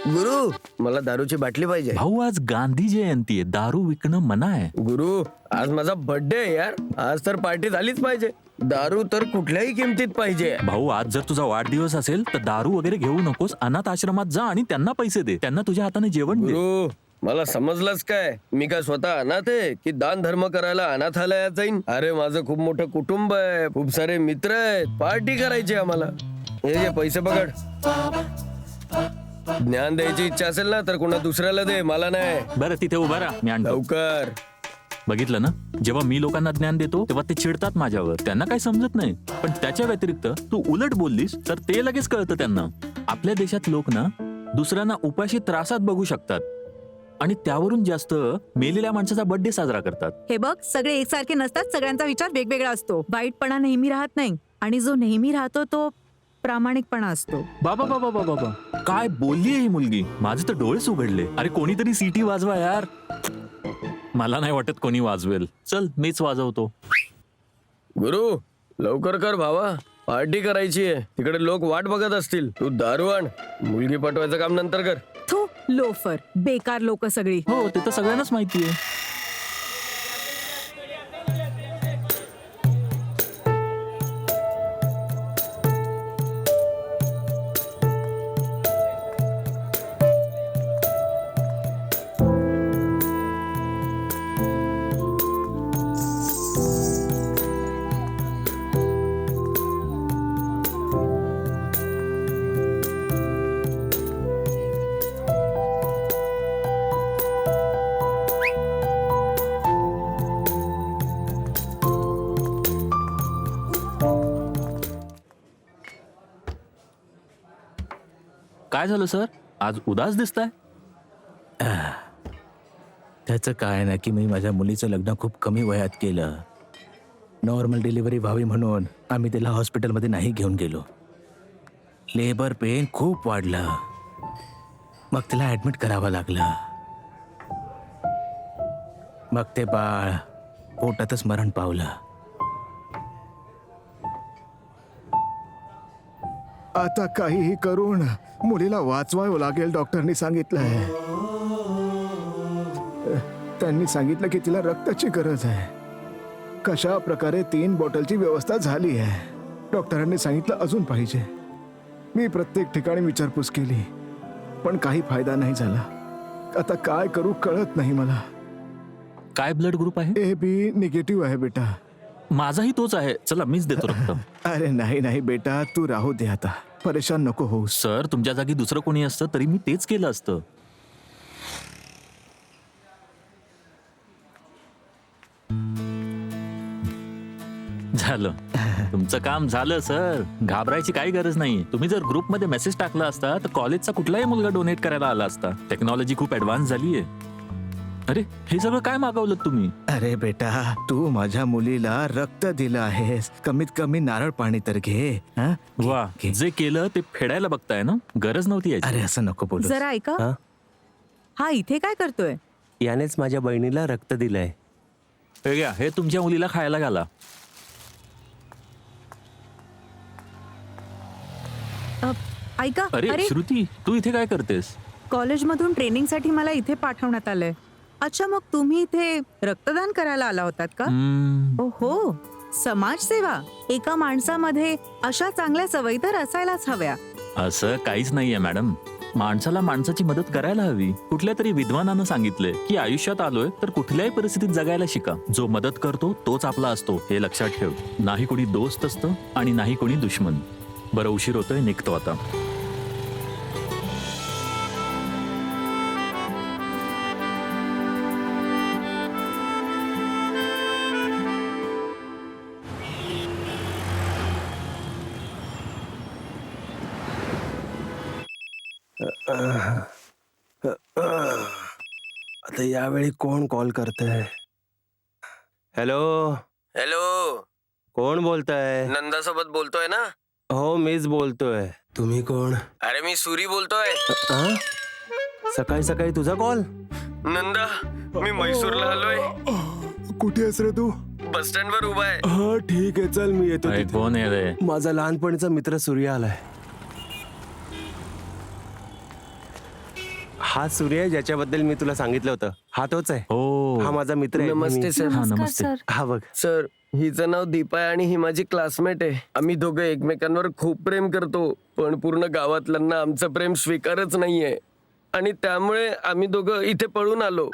गुरु, मला दारूची बाटली पाहिजे. भाऊ, आज गांधी जयंती आहे, दारू विकणं मना आहे. गुरु, आज माझा बर्थडे आहे यार. आज तर पार्टी झालीच पाहिजे. दारू तर कुठल्याही किमतीत पाहिजे. भाऊ, आज जर तुझा वाढदिवस असेल तर दारू वगैरे घेऊ नकोस. अनाथ आश्रमात जा आणि त्यांना पैसे दे. त्यांना तुझ्या हाताने जेवण दे. गुरु, मला समजलंच काय? मी काय स्वतः अनाथ आहे की दान धर्म करायला अनाथालयात जाईन? अरे माझं खूप मोठं कुटुंब आहे, खूप सारे मित्र आहेत, पार्टी करायची आम्हाला. हे पैसे पकड. ज्ञान द्यायची इच्छा असेल ना तर कोणा दुसऱ्याला दे, मला नाही. बरं, तिथे उभा राहा, मी आणतो. लवकर. बघितलं ना, जेव्हा मी लोकांना ज्ञान देतो तेव्हा ते चिडतात माझ्यावर. त्यांना काही समजत नाही. पण त्याच्या व्यतिरिक्त तू उलट बोललीस तर ते लगेच कळतं त्यांना. आपल्या देशात लोक ना दुसऱ्यांना उपाशी त्रासात बघू शकतात आणि त्यावरून जास्त मेलेल्या माणसाचा बर्थडे साजरा करतात. हे बघ, सगळे एकसारखे नसतात, सगळ्यांचा विचार वेगवेगळा असतो. वाईटपणा नेहमी राहत नाही आणि जो नेहमी राहतो तो प्रामाणिकपणा असतो. बाबा बाबा बाबा बाबा, काय बोलली ही मुलगी? माझे तर डोळेच उघडले. अरे कोणीतरी सीटी वाजवा यार. मला नाही वाटत कोणी वाजवेल. चल, मीच वाजवतो. गुरु, लवकर कर भावा, पार्टी करायची आहे. तिकडे लोक वाट बघत असतील. तू दारू आण, मुलगी पटवायचं काम नंतर कर. थू, लोफर, बेकार लोक सगळी. हो, ते तर सगळ्यांनाच माहिती आहे. काय झालं सर? आज उदास दिसताय. त्याचं काय ना की मी माझ्या मुलीचं लग्न खूप कमी वयात केलं. नॉर्मल डिलिव्हरी व्हावी म्हणून आम्ही तिला हॉस्पिटलमध्ये नाही घेऊन गेलो. लेबर पेन खूप वाढलं, मग तिला ॲडमिट करावं लागलं. मग ते बाळ पोटातच मरण पावलं. आता काहीही करून मुलीला वाचवावं लागेल, डॉक्टरनी सांगितलंय. त्यांनी सांगितलं की तिला रक्ताची गरज आहे. कशा प्रकारे 3 बॉटलची व्यवस्था झाली आहे. डॉक्टरांनी सांगितलं अजून पाहिजे. मी प्रत्येक ठिकाणी विचारपूस केली पण काही फायदा नाही झाला. आता काय करू कळत नाही मला. काय ब्लड ग्रुप आहे? AB निगेटिव्ह आहे बेटा. माझाही तोच आहे. चला, मीच देतो रक्त. अरे नाही नाही बेटा, तू राहू दे, आता परेशान नको होऊस. सर, तुमच्या जागी दुसरं कोणी असतं तरी मी तेच केलं असतं. झालं, तुमचं काम झालं सर. घाबरायची काही गरज नाही. तुम्ही जर ग्रुपमध्ये मेसेज टाकला असता तर कॉलेजचा कुठलाही मुलगा डोनेट करायला आला असता. टेक्नॉलॉजी खूप ऍडव्हान्स झाली आहे. अरे, हे सगळं काय मागवलं तुम्ही? अरे बेटा, तू माझ्या मुलीला रक्त दिलं आहेस, कमीत कमी नारळ पाणी तर घे. हं? वा, घे. जे केलं ते फेडायला बघताय ना. गरज नव्हती याची. अरे असं नको बोलू. जरा ऐका, हा? हा इथे काय करतोय? यानेच माझ्या बहिणीला रक्त दिलंय. हे घ्या, हे तुमच्या मुलीला खायला घाला. ऐका, अरे अरे श्रुती, तू इथे काय करतेस? कॉलेजमधून ट्रेनिंगसाठी मला इथे पाठवण्यात आलंय. अच्छा, मग तुम्ही इथे रक्तदान करायला आला होतात का? ओहो, समाजसेवा. एका माणसामध्ये अशा चांगल्या सवयी तर असायलाच हव्या. असं काहीच नाहीये मॅडम. माणसाला माणसाची मदत करायला हवी. कुठल्या तरी विद्वानानं सांगितलंय की आयुष्यात आलोय तर कुठल्याही परिस्थितीत जगायला शिका. जो मदत करतो तोच आपला असतो, हे लक्षात ठेव. नाही कोणी दोस्त असतं आणि नाही कोणी दुश्मन. बरं, उशीर होतोय, निघतो आता. आता यावेळी कोण कॉल करतंय? हॅलो हॅलो, कोण बोलताय? नंदासोबत बोलतोय ना? हो मीच बोलतोय. तुम्ही कोण? अरे मी सूरी बोलतोय. आ? सकाळी सकाळी तुझा कॉल? नंदा, मी म्हैसूरला आलोय. कुठे आहेस रे तू? बस स्टँड वर उभा आहे. हा ठीक आहे चल मी येतो अरे, तिथे. कोण आहे रे? माझा लहानपणीचा मित्र सूर्य आलाय. हा सूर्य आहे ज्याच्याबद्दल मी तुला सांगितलं होतं. हा तोच आहे. हो हा माझा मित्र आहे. नमस्ते मी- सर. हा नमस्कार नमस्ते. सर. हा बघ. सर, हिचं नाव दीपा आहे आणि ही माझी क्लासमेट आहे. आम्ही दोघं एकमेकांवर खूप प्रेम करतो, पण पूर्ण गावातल्यांना आमचं प्रेम स्वीकारच नाहीये आणि त्यामुळे आम्ही दोघं इथे पळून आलो.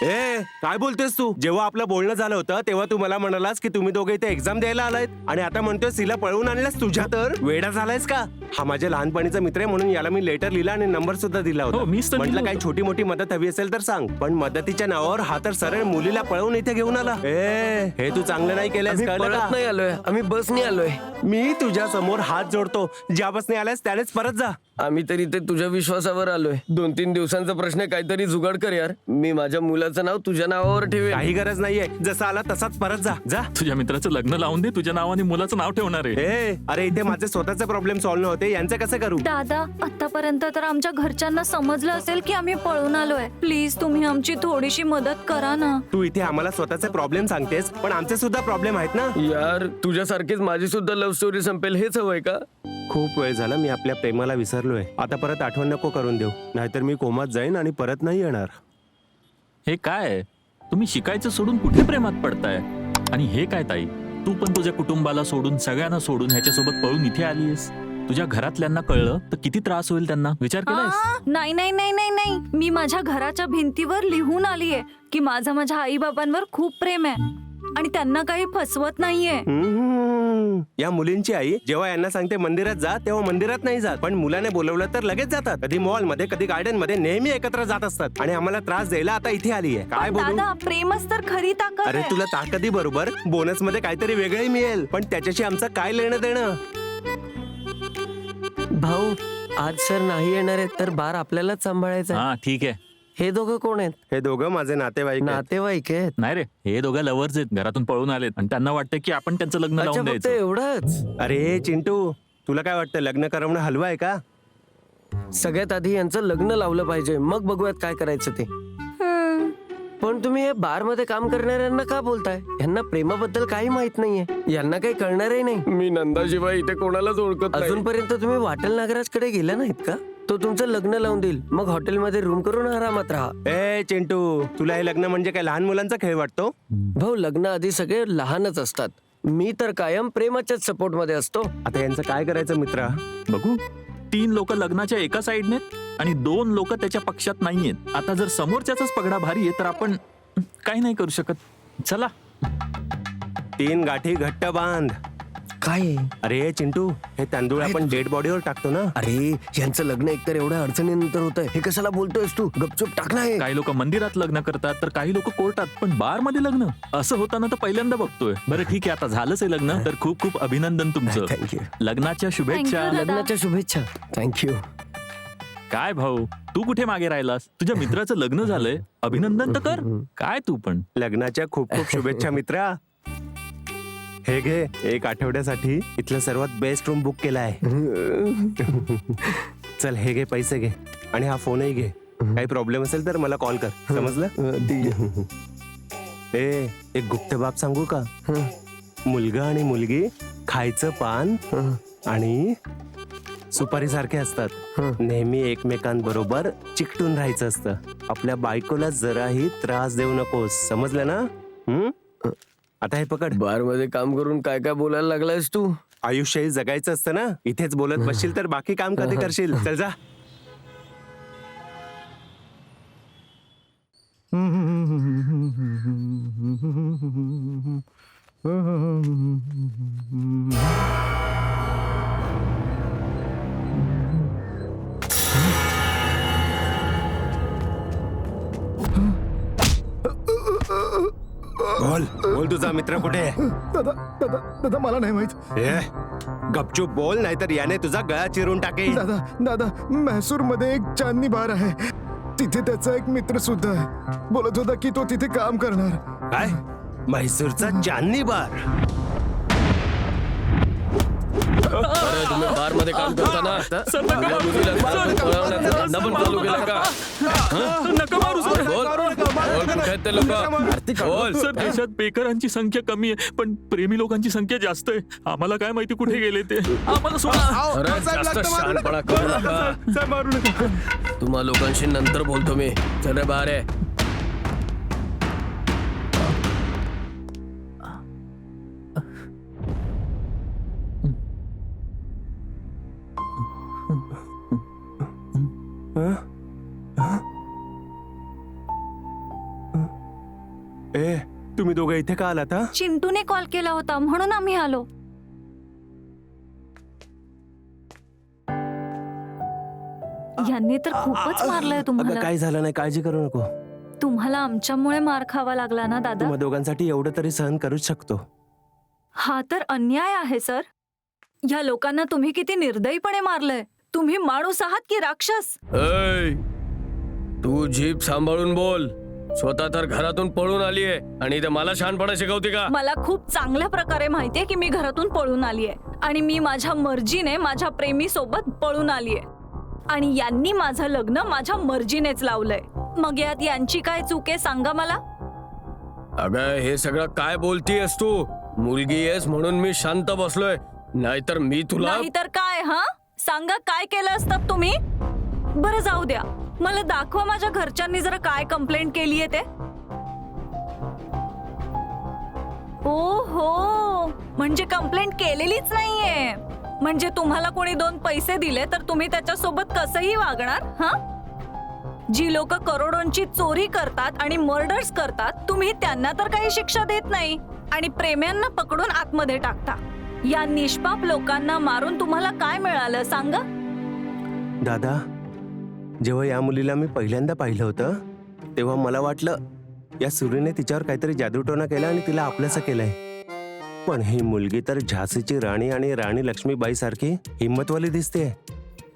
ए काय बोलतोस तू? जेव्हा आपलं बोलणं झालं होतं तेव्हा तू मला म्हणालास की तुम्ही दोघे इथे एक्झाम द्यायला आलायत आणि आता म्हणतोय तिला पळवून आणल्यास. तुझ्या तर वेडा झालायस का? हा माझ्या लहानपणीचा मित्र आहे म्हणून याला मी लेटर लिहिला आणि नंबर सुद्धा दिला हो, होता. मीच तर म्हटलं लिहिलं काही होतं. छोटी मोठी मदत हवी असेल तर सांग, पण मदतीच्या नावावर हा तर सरळ मुलीला पळवून इथे घेऊन आला. ए हे तू चांगलं नाही केलंस, आम्ही कळलं पळत का? नाही आलोय, आम्ही बसनी आलोय. मी तुझ्या समोर हात जोडतो. ज्या बसने आलास त्यानेच परत जा. आम्ही तरी ते तुझ्या विश्वासावर आलोय. 2-3 दिवसांचा प्रश्न आहे, काहीतरी जुगाड कर यार. मी माझ्या मुलाचं नाव तुझ्या नावावर ठेवेन. काही गरज नाहीये. जसं आला तसाच परत जा. जा. तुझ्या मित्राचं लग्न लावून दे, तुझ्या नावाने मुलाचं नाव ठेवणार आहे. ए अरे इथे माझे स्वतःचे प्रॉब्लेम सॉल्व्ह नव्हते, यांचे कसे करू? दादा, आतापर्यंत तर आमच्या घरच्यांना समजलं असेल की आम्ही पळून आलोय. प्लीज तुम्ही आमची थोडीशी मदत करा ना. तू इथे आम्हाला स्वतःचे प्रॉब्लेम सांगतेस, पण आमचे सुद्धा प्रॉब्लेम आहेत ना. यार, तुझ्यासारखीच माझी सुद्धा लव्ह स्टोरी संपेल हेच हवंय का? खूप वेळ झाला मी आपल्या प्रेमाला विसरलोय. आता परत आठवण नको करून देऊ, नाहीतर मी कोमात जाईन आणि परत नाही येणार. हे काय आहे? तुम्ही शिकायचं सोडून कुठे प्रेमात पडताय? आणि हे काय ताई, तू पण तुझ्या कुटुंबाला सोडून, सगळ्यांना सोडून ह्याच्यासोबत पळून इथे आलीयस. तुझ्या घरातल्यांना कळलं तर किती त्रास होईल त्यांना, विचार केलायस? नाही नाही नाही नाही नाही, मी माझ्या घराच्या भिंतीवर लिहून आलीये की माझं माझ्या आई बाबांवर खूप प्रेम आहे आणि त्यांना काही फसवत नाहीये. या मुलींची आई जेव्हा यांना सांगते मंदिरात जा, तेव्हा मंदिरात नाही जात, पण मुलाने बोलवलं तर लगेच जातात. कधी मॉल मध्ये, कधी गार्डन मध्ये, नेहमी एकत्र जात असतात. आणि आम्हाला त्रास द्यायला आता इथे आली आहे. काय बोलू? दादा, प्रेमच तर खरी ताकद अरे आहे. तुला ताकदी बरोबर बोनस मध्ये काहीतरी वेगळंही मिळेल, पण त्याच्याशी आमचं काय लेणं देणं? भाऊ, आज सर नाही येणार आहेत तर बार आपल्यालाच सांभाळायचं आहे. हा ठीक आहे. हे दोघं कोण आहेत? हे दोघं माझे नातेवाईक आहेत. नातेवाईक आहेत. नाही रे, हे दोघं लवर्स आहेत, घरातून पळून आलेत आणि त्यांना वाटतं की आपण त्यांचं लग्न अच्छा, लावून फक्त द्यायचं. एवढंच? अरे चिंटू, तुला काय वाटतं लग्न करवणं हलवं आहे का? सगळ्यात आधी यांचं लग्न लावलं पाहिजे, मग बघूयात काय करायचं ते. हम्म. पण तुम्ही हे बार मध्ये काम करणाऱ्यांना का बोलताय? यांना प्रेमाबद्दल काही माहित नाहीये, यांना काही कळणारही नाही. मी नंदाशिवाय इथे कोणालाच ओळखत नाही. अजूनपर्यंत तुम्ही वाटेल नागराजकडे गेला नाहीत का? तो तुमचं लग्न लावून देईल, मग हॉटेलमध्ये रूम करून आरामात राहा. ए चिंटू, तुला हे लग्न म्हणजे काय लहान मुलांचा खेळ वाटतो? भाऊ, लग्न आधी सगळे लहानच असतात. मी तर कायम प्रेमाच्याच सपोर्ट मध्ये असतो. आता यांचं काय करायचं मित्रा? बघू, 3 लोक लग्नाच्या एका साईडने आणि 2 लोक त्याच्या पक्षात नाहीयेत. आता जर समोरच्याचाच पगडा भारी आहे तर आपण काही नाही करू शकत. चला. 3 गाठी घट्ट बांध. काय? अरे चिंटू, हे तांदूळ आपण डेड बॉडीवर टाकतो ना. अरे, यांचं लग्न एकतर एवढ्या अडचणीनंतर होत आहे, हे कशाला बोलतोयस तू? गपचूप टाक ना हे. काही लोक मंदिरात लग्न करतात तर काही लोक कोर्टात, पण बार मध्ये लग्न असं होताना तर पहिल्यांदा बघतोय. बरं ठीक आहे, आता झालंच आहे लग्न, तर खूप खूप अभिनंदन तुमचं. थँक्यू. लग्नाच्या शुभेच्छा. Thank you. लग्नाच्या शुभेच्छा. थँक्यू. काय भाऊ, तू कुठे मागे राहिलास? तुझ्या मित्राचं लग्न झालंय, अभिनंदन तर कर. काय तू पण. लग्नाच्या खूप खूप शुभेच्छा मित्रा. हे घे, 1 आठवड्यासाठी इथलं सर्वात बेस्ट रूम बुक केलाय. चल हे घे, पैसे घे आणि हा फोनही घे. काही प्रॉब्लेम असेल तर मला कॉल कर, समजलं? ए एक गुप्त बाब सांगू का? मुलगा आणि मुलगी खायचं पान आणि सुपारी सारखे असतात. नेहमी एकमेकांबरोबर चिकटून राहायचं असतं. आपल्या बायकोला जराही त्रास देऊ नकोस, समजलं ना? आता हे पकड. बार मध्ये काम करून काय काय बोलायला लागलायस तू? आयुष्यही जगायचं असतं ना. इथेच बोलत बसशील तर बाकी काम कधी करशील? चल जा. बोल बोल, तुझा मित्र कुठे आहे? दादा दादा दादा, मला नाही माहित. ए, गपचूप बोल, नाहीतर याने तुझा गळा चिरून टाकेल. दादा दादा, म्हैसूर मध्ये एक चांदणी बार आहे, तिथे त्याचा एक मित्र सुद्धा आहे. बोलत होता की तो तिथे काम करणार. काय? म्हैसूरचा चांदणी बार? बार मध्ये काम करताना तुझ्या मुलीला घरातून पळवण्याचा धंदा पण चालू केला का? नका मारू सर. बोल कुठे आहेत ते लोक? बोल. सर देशात बेकारांची संख्या कमी आहे पण प्रेमी लोकांची संख्या जास्त आहे. आम्हाला काय माहिती कुठे गेले ते. आम्हाला सोडा. अरे जास्त शहाणपणा करू नका. तुम्हा लोकांशी नंतर बोलतो मी. चल रे बाहेर आहे. ए तुम्ही दोघं इथे का आलात हा? चिंटूने कॉल केला होता म्हणून आम्ही आलो. यांनी तर खूपच मारलंय अगं तुम्हाला. काही झालं नाही, काळजी करू नको. तुम्हाला आमच्यामुळे मार खावा लागला ना दादा. तुम्हा दोघांसाठी एवढं तरी सहन करूच शकतो. हा तर अन्याय आहे सर. या लोकांना तुम्ही किती निर्दयीपणे मारलंय. तुम्ही माणूस आहात की राक्षस? ऐ, तू जीभ सांभाळून बोल. स्वतः तर घरातून पळून आलीये आणि ते मला शहाणपणा शिकवते का? मला खूप चांगल्या प्रकारे माहितीये की मी घरातून पळून आलीये आणि मी माझ्या मर्जीने माझ्या प्रेमी सोबत पळून आलीये आणि यांनी माझं लग्न माझ्या मर्जीनेच लावलंय. मग यात यांची काय चूक आहे सांगा मला. अगं हे सगळं काय बोलतीयस तू? मुलगी आहेस म्हणून मी शांत बसलोय, नाहीतर मी तुला. नाहीतर काय? हा सांगा काय केलं असतं तुम्ही? बरं जाऊ द्या, मला दाखवा माझ्या घरच्यांनी जरा काय कंप्लेंट केलीये ते. ओ हो, म्हणजे कंप्लेंट केलेलीच नाहीये. म्हणजे तुम्हाला कोणी 2 पैसे दिले तर तुम्ही त्याच्यासोबत कसंही वागणार? हा, जी लोक करोडोंची चोरी करतात आणि मर्डर्स करतात तुम्ही त्यांना तर काही शिक्षा देत नाही आणि प्रेम्यांना पकडून आतमध्ये टाकता. या निष्पाप लोकांना मारून तुम्हाला काय मिळालं सांगा? दादा, जेव्हा या मुलीला मी पहिल्यांदा पाहिलं होतं तेव्हा मला वाटलं या सुरीने तिच्यावर काहीतरी जादूटोणा केला आणि तिला आपलंसं केलंय. पण ही मुलगी तर झाशीची राणी आणि राणी लक्ष्मीबाई सारखी हिम्मतवाली दिसते.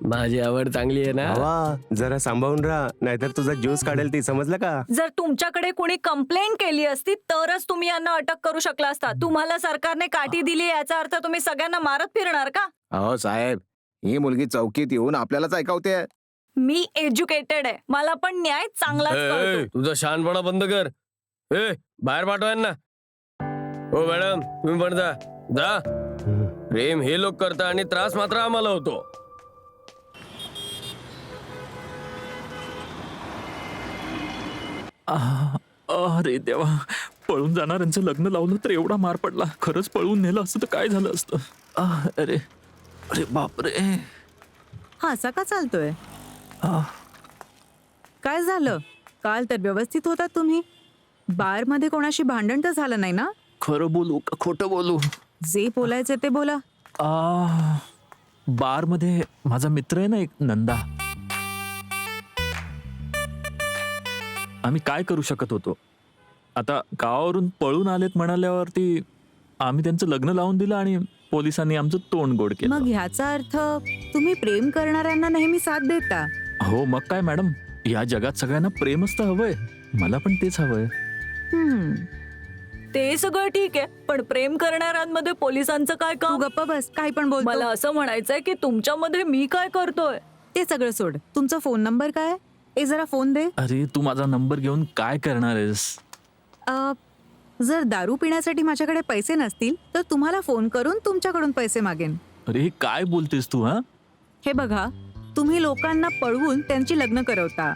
माझी आवड चांगली आहे ना? वा, जरा सांभाळून राहा, नाहीतर तुझा ज्यूस काढेल ती, समजलं का? जर तुमच्याकडे कोणी कंप्लेंट केली असती तरच तुम्ही यांना अटक करू शकला असता. तुम्हाला सरकारने काठी दिली याचा अर्थ तुम्ही सगळ्यांना मारत फिरणार का? अहो साहेब, ही मुलगी चौकीत येऊन आपल्यालाच ऐकवते. मी एज्युकेटेड आहे, मला पण न्याय चांगलाच कळतो. तुझा शहाणपणा बंद कर. बाहेर पाठवा ना. हो मॅडम, तुम्ही पण जा. जा. प्रेम हे लोक करता आणि त्रास मात्र आम्हाला होतो. अरे देवा, पळून जाणाऱ्यांचं लग्न लावलं तर एवढा मार पडला. खरंच पळून नेलं असतं तर काय झालं असतं. अरे अरे बापरे. हा असा का चालतोय? काय झालं? काल तर व्यवस्थित होता तुम्ही. बार मध्ये कोणाशी भांडण तर झालं नाही ना? खरं बोलू का खोटं बोलू? जे बोलायचं ते बोला. बार मध्ये माझा मित्र आहे ना एक, नंदा. आम्ही काय करू शकत होतो? आता गावावरून पळून आलेत म्हणाल्यावरती आम्ही त्यांचं लग्न लावून दिलं आणि पोलिसांनी आमचं तोंड गोड केलं. मग ह्याचा अर्थ तुम्ही प्रेम करणाऱ्यांना नेहमी साथ देता? हो मग काय मॅडम, या जगात सगळ्यांना प्रेमच तर हवंय. मला पण तेच हवंय. ते सगळं ठीक आहे, पण प्रेम करणाऱ्यांमध्ये पोलिसांचं काय तू काम? गप्प बस, काही पण बोल. मला असं म्हणायचंय की तुमच्यामध्ये मी काय करतोय? ते सगळं सोड. तुमचा फोन नंबर काय? ए जरा फोन दे. अरे तू माझा नंबर घेऊन काय करणार आहेस? जर दारू पिण्यासाठी माझ्याकडे पैसे नसतील तर तुम्हाला फोन करून तुमच्याकडून पैसे मागेन. अरे काय बोलतेस तू? हा, हे बघा, तुम्ही लोकांना पळवून त्यांची लग्न करवता,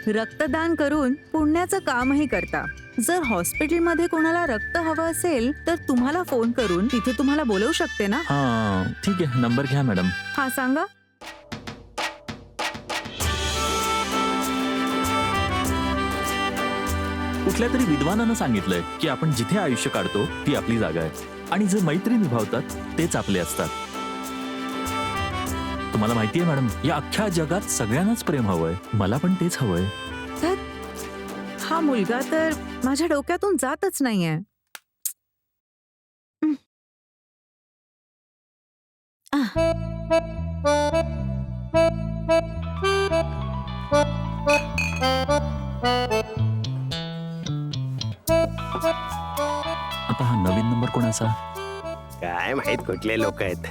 रक्तदान करून पुण्याचं कामही करता. जर हॉस्पिटलमध्ये कोणाला रक्त हवं असेल तर तुम्हाला फोन करून तिथे तुम्हाला बोलवू शकते ना? हा ठीक आहे, नंबर घ्या मॅडम. हा सांगा. कुठल्या तरी विद्वानानं सांगितलंय की आपण जिथे आयुष्य काढतो ती आपली जागा आहे आणि जे मैत्री निभावतात तेच आपले असतात. तुम्हाला माहितीये मॅडम, या अख्ख्या जगात सगळ्यांनाच प्रेम हवंय. मला पण तेच हवंय. हा मुलगा तर माझ्या डोक्यातून जातच नाहीये. आता हा नवीन नंबर कोणाचा? काय माहित कुठले लोक आहेत.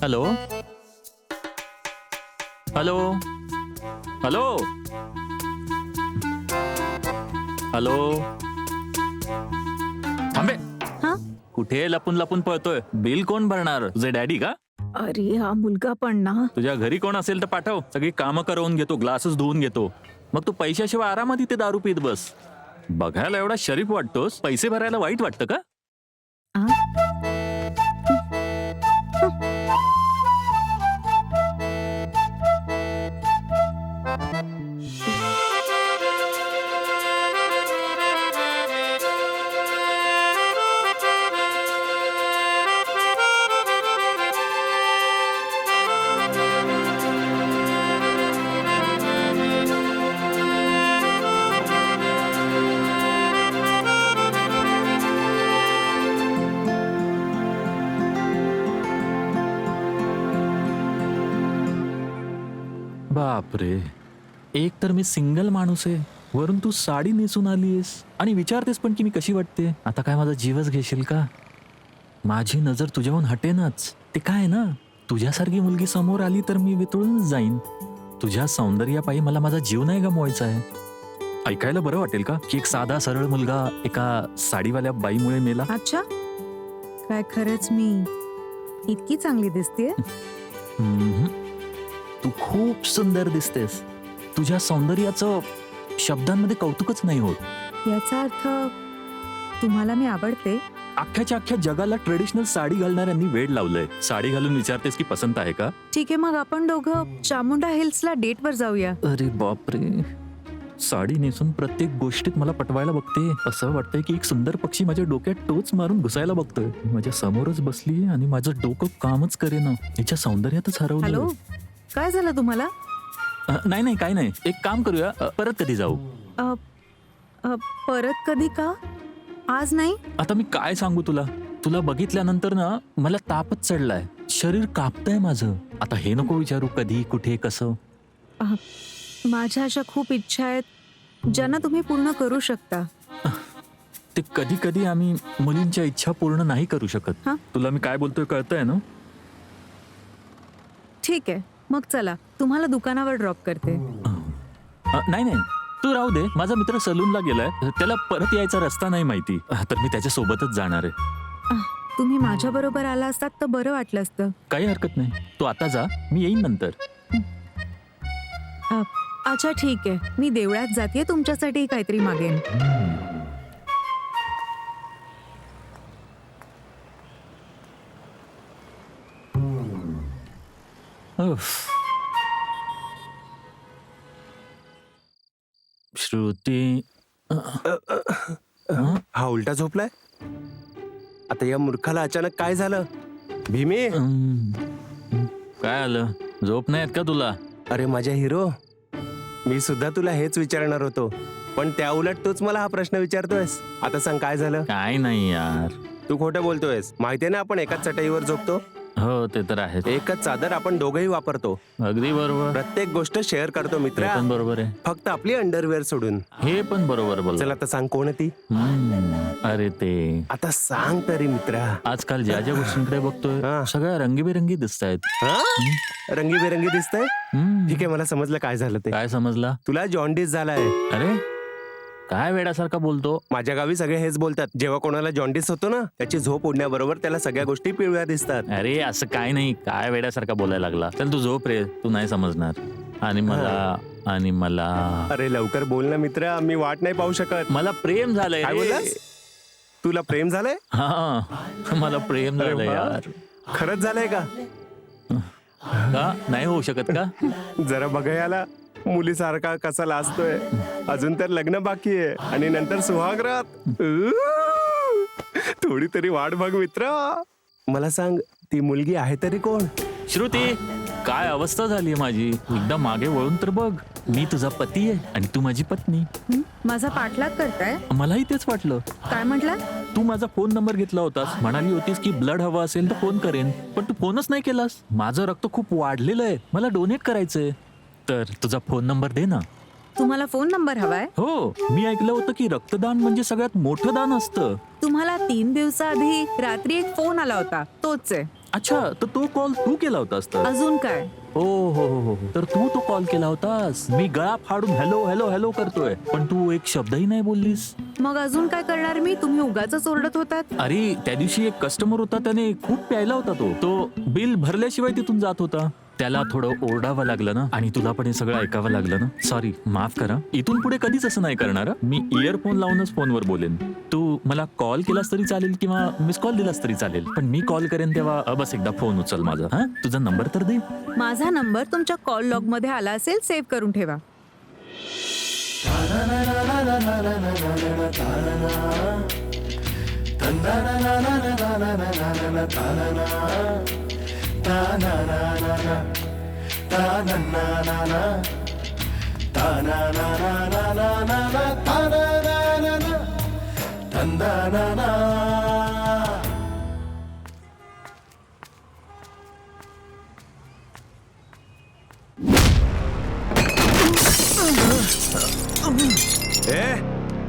हॅलो हॅलो हॅलो हॅलो थांबे. हा? कुठे लपून लपून पळतोय? बिल कोण भरणार? तुझे डॅडी का? अरे हा मुलगा पण ना. तुझ्या घरी कोण असेल तर पाठव. सगळी कामं करवून घेतो, ग्लासेस धुवून घेतो. मग तू पैशाशिवाय आरामात इथे दारू पीत बस. बघायला एवढा शरीफ वाटतोस, पैसे भरायला वाईट वाटतं का? आ? बापरे, एक तर मी सिंगल माणूस आहे, वरून तू साडी नेसून आलीस आणि विचारतेस पण की मी कशी वाटते. आता काय माझा जीवच घेशील का? माझी नजर तुझ्याहून हटेनाच. ते काय ना, तुझ्यासारखी मुलगी समोर आली तर मी वितळूनच जाईन. तुझ्या सौंदर्यापायी मला माझा जीव नाही गमवायचा आहे. ऐकायला बरं वाटेल का की एक साधा सरळ मुलगा एका साडीवाल्या बाईमुळे मेला? अच्छा, काय खरंच मी इतकी चांगली दिसतेय? हम्म. तू खूप सुंदर दिसतेस. तुझ्या सौंदर्याचं शब्दांमध्ये कौतुकच नाही होत. याचा अर्थ तुम्हाला मी आवडते? अख्ख्याच्या अख्ख्या जगाला ट्रेडिशनल साडी घालणाऱ्यांनी वेड लावलंय. साडी घालून विचारतेस की पसंत आहे का? ठीक आहे, मग आपण दोघं चामुंडा हिल्सला डेटवर जाऊया. अरे बापरे, साडी नेसून प्रत्येक गोष्टीत मला पटवायला बघते. असं वाटतंय की एक सुंदर पक्षी माझ्या डोक्यात टोच मारून घुसायला बघतोय. माझ्या समोरच बसली आणि माझं डोकं कामच करेना. तिच्या सौंदर्यातच हरवलं. हॅलो, काय झालं तुम्हाला? नाही नाही, काय नाही. एक काम करूया, परत कधी जाऊ? अ, परत कधी का? आज नाही? आता मी काय सांगू तुला. तुला बघितल्यानंतर ना मला तापच चढलाय. शरीर कापतंय माझं. आता हे नको विचारू कधी, कुठे, कसं. माझ्या अशा खूप इच्छा आहेत ज्यांना तुम्ही पूर्ण करू शकता. ते कधी कधी आम्ही मुलींच्या इच्छा पूर्ण नाही करू शकत. हा? तुला मी काय बोलतोय कळतंय ना? ठीक आहे, मग चला, तुम्हाला दुकानावर ड्रॉप करते. नाही नाही, तू राहू दे. माझा मित्र सलूनला गेलाय, त्याला परत यायचा रस्ता नाही माहिती, तर मी त्याच्या सोबतच जाणार आहे. तुम्ही माझ्या बरोबर आला असतात तर बरं वाटलं असतं. काही हरकत नाही, तू आता जा, मी येईन नंतर. अच्छा ठीक आहे, मी देवळात जाते, तुमच्यासाठी काहीतरी मागेन. उफ. श्रुती, हा उलटा झोपलाय. आता या मूर्खाला अचानक काय झालं? भीमे, काय आलं? झोप नाही येत का तुला? अरे माझ्या हिरो, मी सुद्धा तुला हेच विचारणार होतो, पण त्या उलट तूच मला हा प्रश्न विचारतोयस. आता सांग काय झालं? काय नाही यार. तू खोटं बोलतोयस. माहितीये ना आपण एकाच चटईवर झोपतो, हो ते तर आहे. एकच चादर आपण दोघंही वापरतो, अगदी बरोबर. प्रत्येक गोष्ट शेअर करतो हे मित्रा, पण बरोबर आहे. फक्त आपली अंडरवेअर सोडून. हे पण बरोबर बोल. चल आता सांग कोण आहे ती? अरे ते आता सांग तरी मित्रा. आजकाल ज्या ज्या गोष्टींकडे बघतोय हा. सगळ्या रंगीबेरंगी दिसत आहेत. रंगीबेरंगी दिसतंय. ठीक आहे, मला समजलं काय झालं ते. काय समजला? तुला जॉन्डिस झालाय. अरे काय वेड्यासारखा बोलतो. माझ्या गावी सगळे हेच बोलतात. जेव्हा कोणाला जॉन्डिस होतो ना, त्याची झोप उडण्याबरोबर त्याला सगळ्या गोष्टी पिवळ्या दिसतात. अरे असं काय नाही, काय वेड्यासारखा बोलायला लागला. चल तू झोप रे, तू नाही समजणार. आणि मला अरे लवकर बोल ना मित्रा, मी वाट नाही पाहू शकत. मला प्रेम झालंय काय रे. बोललास? तुला प्रेम झालंय? हा, मला प्रेम अरे झालंय वा. यार. खरंच झालंय का? का नाही होऊ शकत का? जरा बघा याला, मुलीसारखा कसा लाजतोय. अजून तर लग्न बाकी आहे आणि नंतर सुहागरात. थोडी तरी वाट बघ मित्रा. मला सांग, ती मुलगी आहे तरी कोण? श्रुती, काय अवस्था झाली माझी. एकदा मागे वळून तर बघ. मी तुझा पती आहे आणि तू माझी पत्नी. माझा पाठलाग करताय? मलाही तेच वाटलं. काय म्हटलं? तू माझा फोन नंबर घेतला होतास, म्हणाली होतीस की ब्लड हवा असेल तर फोन करेन, पण तू फोनच नाही केलास. माझं रक्त खूप वाढलेलं आहे, मला डोनेट करायचंय. तर तुझा फोन नंबर दे ना. तुम्हाला फोन नंबर हवाय? हो, मी ऐकलं होतं की रक्तदान म्हणजे सगळ्यात मोठं दान असतं. तुम्हाला 3 दिवसाआधी रात्री एक फोन आला होता, तोच आहे. अच्छा, तर तो कॉल तू केला होतास तर? अजून काय? हो तर तू कॉल केला होतास. मी गळा फाडून हॅलो हॅलो हॅलो करतोय, पण तू एक शब्दही नाही बोललीस. मग अजून काय करणार मी? तुम्ही उगाच ओरडत होतात. अरे त्या दिवशी एक कस्टमर होता, त्याने खूप प्यायला होता. तो बिल भरल्याशिवाय तिथून जात होता. त्याला थोडं ओरडावं लागलं ना, आणि तुला पण हे सगळं ऐकावं लागलं ना. सॉरी, माफ करा. इथून पुढे कधीच असं नाही करणार हं. मी इयरफोन लावूनच फोनवर बोलेन. तू मला कॉल केलास तरी चालेल किंवा मिस कॉल दिलास तरी चालेल, पण मी कॉल करेन तेव्हा बस एकदा फोन उचल माझा. हा, तुझा नंबर तर दे. माझा नंबर तुमच्या कॉल लॉग मध्ये आला असेल, सेव्ह करून ठेवा.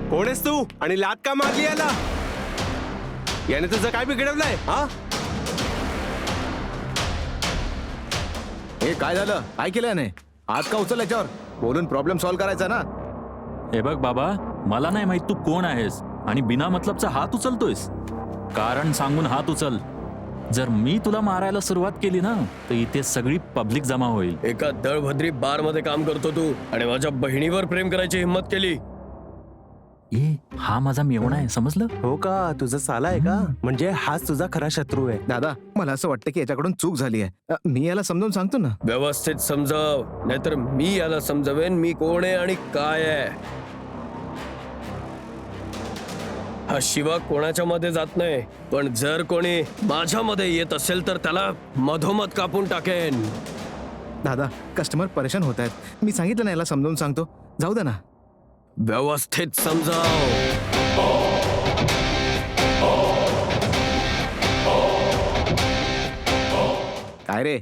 कोण आहेस तू आणि लात का मारली याला? याने तुझं काय बिघडवलंय? हा, हे काय झालं? काय केलं याने? हात का उचल याच्यावर? बोलून प्रॉब्लेम सॉल्व्ह करायचा ना. हे बघ बाबा, मला नाही माहित तू कोण आहेस आणि बिना मतलबचा हात उचलतोयस. कारण सांगून हात उचल. जर मी तुला मारायला सुरुवात केली ना, तर इथे सगळी पब्लिक जमा होईल. एका दळभद्री बार मध्ये काम करतो तू, आणि माझ्या बहिणीवर प्रेम करायची हिंमत केली. हा माझा मेवणा आहे, समजलं? हो का? तुझा साला आहे का? म्हणजे हाच तुझा खरा शत्रू आहे. दादा, मला असं वाटतं की याच्याकडून चूक झाली आहे. मी याला समजावून सांगतो ना. व्यवस्थित समजाव, नाहीतर मी याला समजावेन मी कोण आहे आणि काय आहे. हा शिवा कोणाच्या मध्ये जात नाही, पण जर कोणी माझ्या मध्ये येत असेल तर त्याला मधोमध कापून टाकेन. दादा, कस्टमर परेशान होत आहेत. मी सांगितलं ना याला समजावून सांगतो. जाऊ दे ना. व्यवस्थित समजाव. काय रे,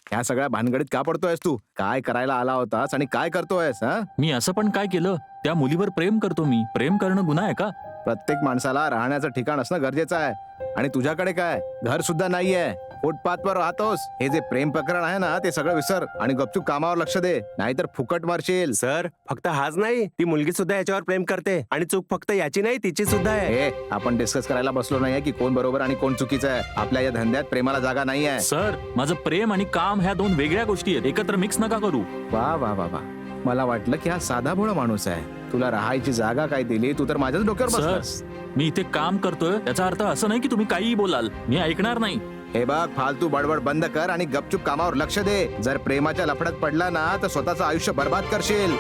ह्या सगळ्या भानगडीत का पडतोयस तू? काय करायला आला होतास आणि काय करतोयस? हा, मी असं पण काय केलं? त्या मुलीवर प्रेम करतो मी. प्रेम करणं गुन्हा आहे का? प्रत्येक माणसाला राहण्याचं ठिकाण असणं गरजेचं आहे. आणि तुझ्याकडे काय, घर सुद्धा नाहीये, फुटपाथवर राहतोस. हे जे प्रेम प्रकरण आहे ना, ते सगळं विसर आणि गपचूप कामावर लक्ष दे, नाहीतर फुकट मारशील. सर, फक्त हाच नाही, ती मुलगी सुद्धा याच्यावर प्रेम करते आणि चूक फक्त याची नाही, तिची सुद्धा आहे. हे आपण डिस्कस करायला बसलो नाहीये की कोण बरोबर आणि कोण चुकीचं आहे. आपल्या या धंद्यात प्रेमाला जागा नाहीये. सर, माझं प्रेम आणि काम ह्या दोन वेगळ्या गोष्टी आहेत, एकत्र मिक्स नका करू. वा वा वा वा, मला वाटलं की हा साधा भोळा माणूस आहे. तुला राहायची जागा काय दिली? तू तर माझ्याच डोक्यावर बसलास. सर, मी इथे काम करतोय, याचा अर्थ असं नाही की तुम्ही काहीही बोलाल. मी ऐकणार नाही. हे बघ, फालतू बडबड बंद कर आणि गपचूप कामावर लक्ष दे. जर प्रेमाच्या लफड्यात पडला ना, तर स्वतःचं आयुष्य बर्बाद करशील.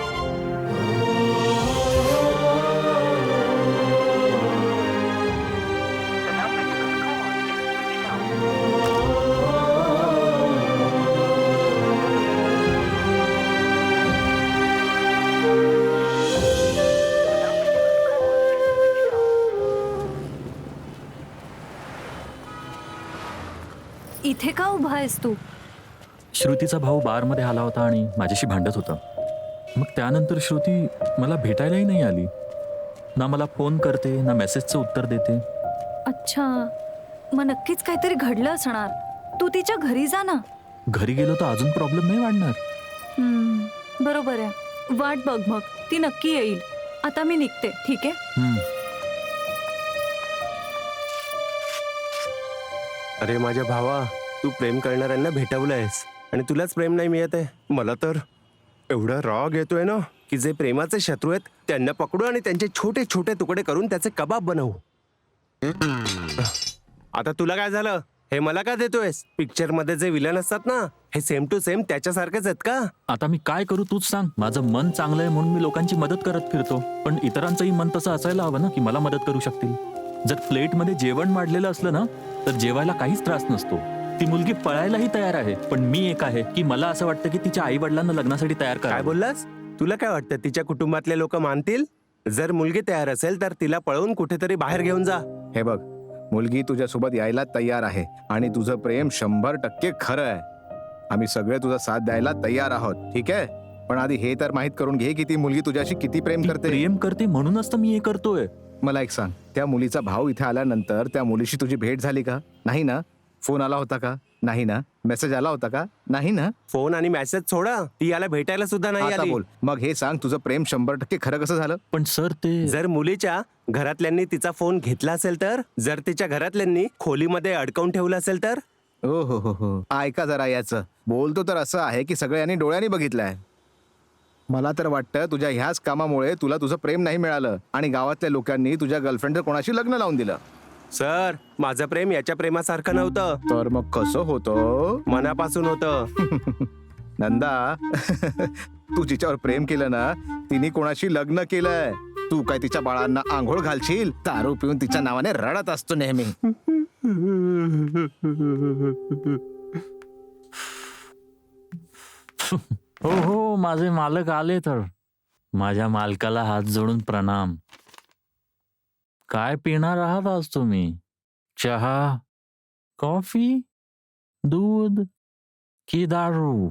इथे का उभा आहेस तू? श्रुतीचा भाऊ बारमध्ये आला होता आणि माझ्याशी भांडत होता. मग त्यानंतर श्रुती मला भेटायलाही नाही आली. ना मला फोन करते, ना मेसेजचं उत्तर देते. अच्छा, मग नक्कीच काहीतरी घडलं असणार. तू तिच्या घरी जा ना. घरी गेलो तर अजून प्रॉब्लेम नाही वाढणार. बरोबर आहे. वाट बघ, मग ती नक्की येईल. आता मी निघते, ठीक आहे? अरे माझ्या भावा, तू प्रेम करणाऱ्यांना भेटवलंयस आणि तुलाच प्रेम नाही मिळत आहे. मला तर एवढा राग येतोय ना, की जे प्रेमाचे शत्रू आहेत त्यांना पकडू आणि त्यांचे छोटे छोटे तुकडे करून त्याचे कबाब बनवू. आता तुला काय झालं? हे मला का देतोयस? पिक्चर मध्ये जे विलन असतात ना, हे सेम टू सेम त्याच्यासारखेच आहेत का? आता मी काय करू तूच सांग. माझं मन चांगलं आहे म्हणून मी लोकांची मदत करत फिरतो, पण इतरांचंही मन तसं असायला हवं ना, की मला मदत करू शकतील. जर प्लेटमध्ये जेवण वाढलेलं असलं ना, तर जेवायला काहीच त्रास नसतो. ती मुलगी पळायलाही तयार आहे, पण मी एक आहे की मला असं वाटतं की तिच्या आई वडिलांना लग्नासाठी तयार काय करा. बोललास? तुला काय वाटतं तिच्या कुटुंबातले लोक मानतील? जर मुलगी तयार असेल तर तिला पळवून कुठेतरी बाहेर घेऊन जा. हे बघ, मुलगी तुझ्यासोबत यायला तयार आहे आणि तुझं प्रेम 100% खरं आहे. आम्ही सगळे तुझा साथ द्यायला तयार आहोत, ठीक आहे? पण आधी हे तर माहित करून घे की ती मुलगी तुझ्याशी किती प्रेम करते. प्रेम करते म्हणूनच तर मी हे करतोय. मला एक सांग, त्या मुलीचा भाऊ इथे आल्यानंतर त्या मुलीशी तुझी भेट झाली का? नाही ना? फोन आला होता का? नाही ना. मेसेज आला होता का? नाही ना. फोन आणि मेसेज सोडा, ती याला भेटायला सुद्धा नाही आता आली. बोल, मग हे सांग, तुझं प्रेम 100% खरं कसं झालं? पण सर ते जर मुलीच्या घरातल्यांनी तिचा फोन घेतला असेल तर, जर तिच्या घरातल्यांनी खोलीमध्ये अडकवून ठेवलं असेल तर, ओ हो, ऐका जरा याचं. बोलतो तर असं आहे की सगळ्यांनी डोळ्यांनी बघितलंय. मला तर वाटतं तुझ्या ह्याच कामामुळे तुला तुझं प्रेम नाही मिळालं आणि गावातल्या लोकांनी तुझ्या गर्लफ्रेंडचं कोणाशी लग्न लावून दिलं. सर माझं प्रेम याच्या प्रेमासारखं नव्हतं, तर मग कसं होतं? मनापासून होतं. नंदा, तू जिच्यावर प्रेम केलं ना, तिने कोणाशी लग्न केलंय. तू काय तिच्या बाळांना आंघोळ घालशील? दारू पिऊन तिच्या नावाने रडत असतो नेहमी. हो हो, माझे मालक आले तर. माझ्या मालकाला हात जोडून प्रणाम. काय पिणार आहात आज तुम्ही? चहा, कॉफी, दूध की दारू?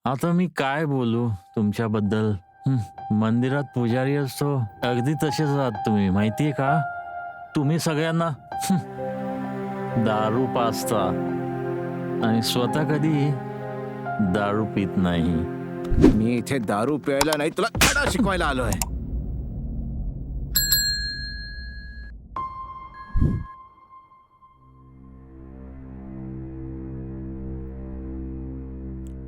आता मी काय बोलू तुमच्याबद्दल? मंदिरात पुजारी असतो अगदी तसेच आहात तुम्ही, माहितीये का? तुम्ही सगळ्यांना दारू पाजता आणि स्वतः कधी दारू पित नाही. मी इथे दारू प्यायला नाही, तुला धडा शिकवायला आलोय.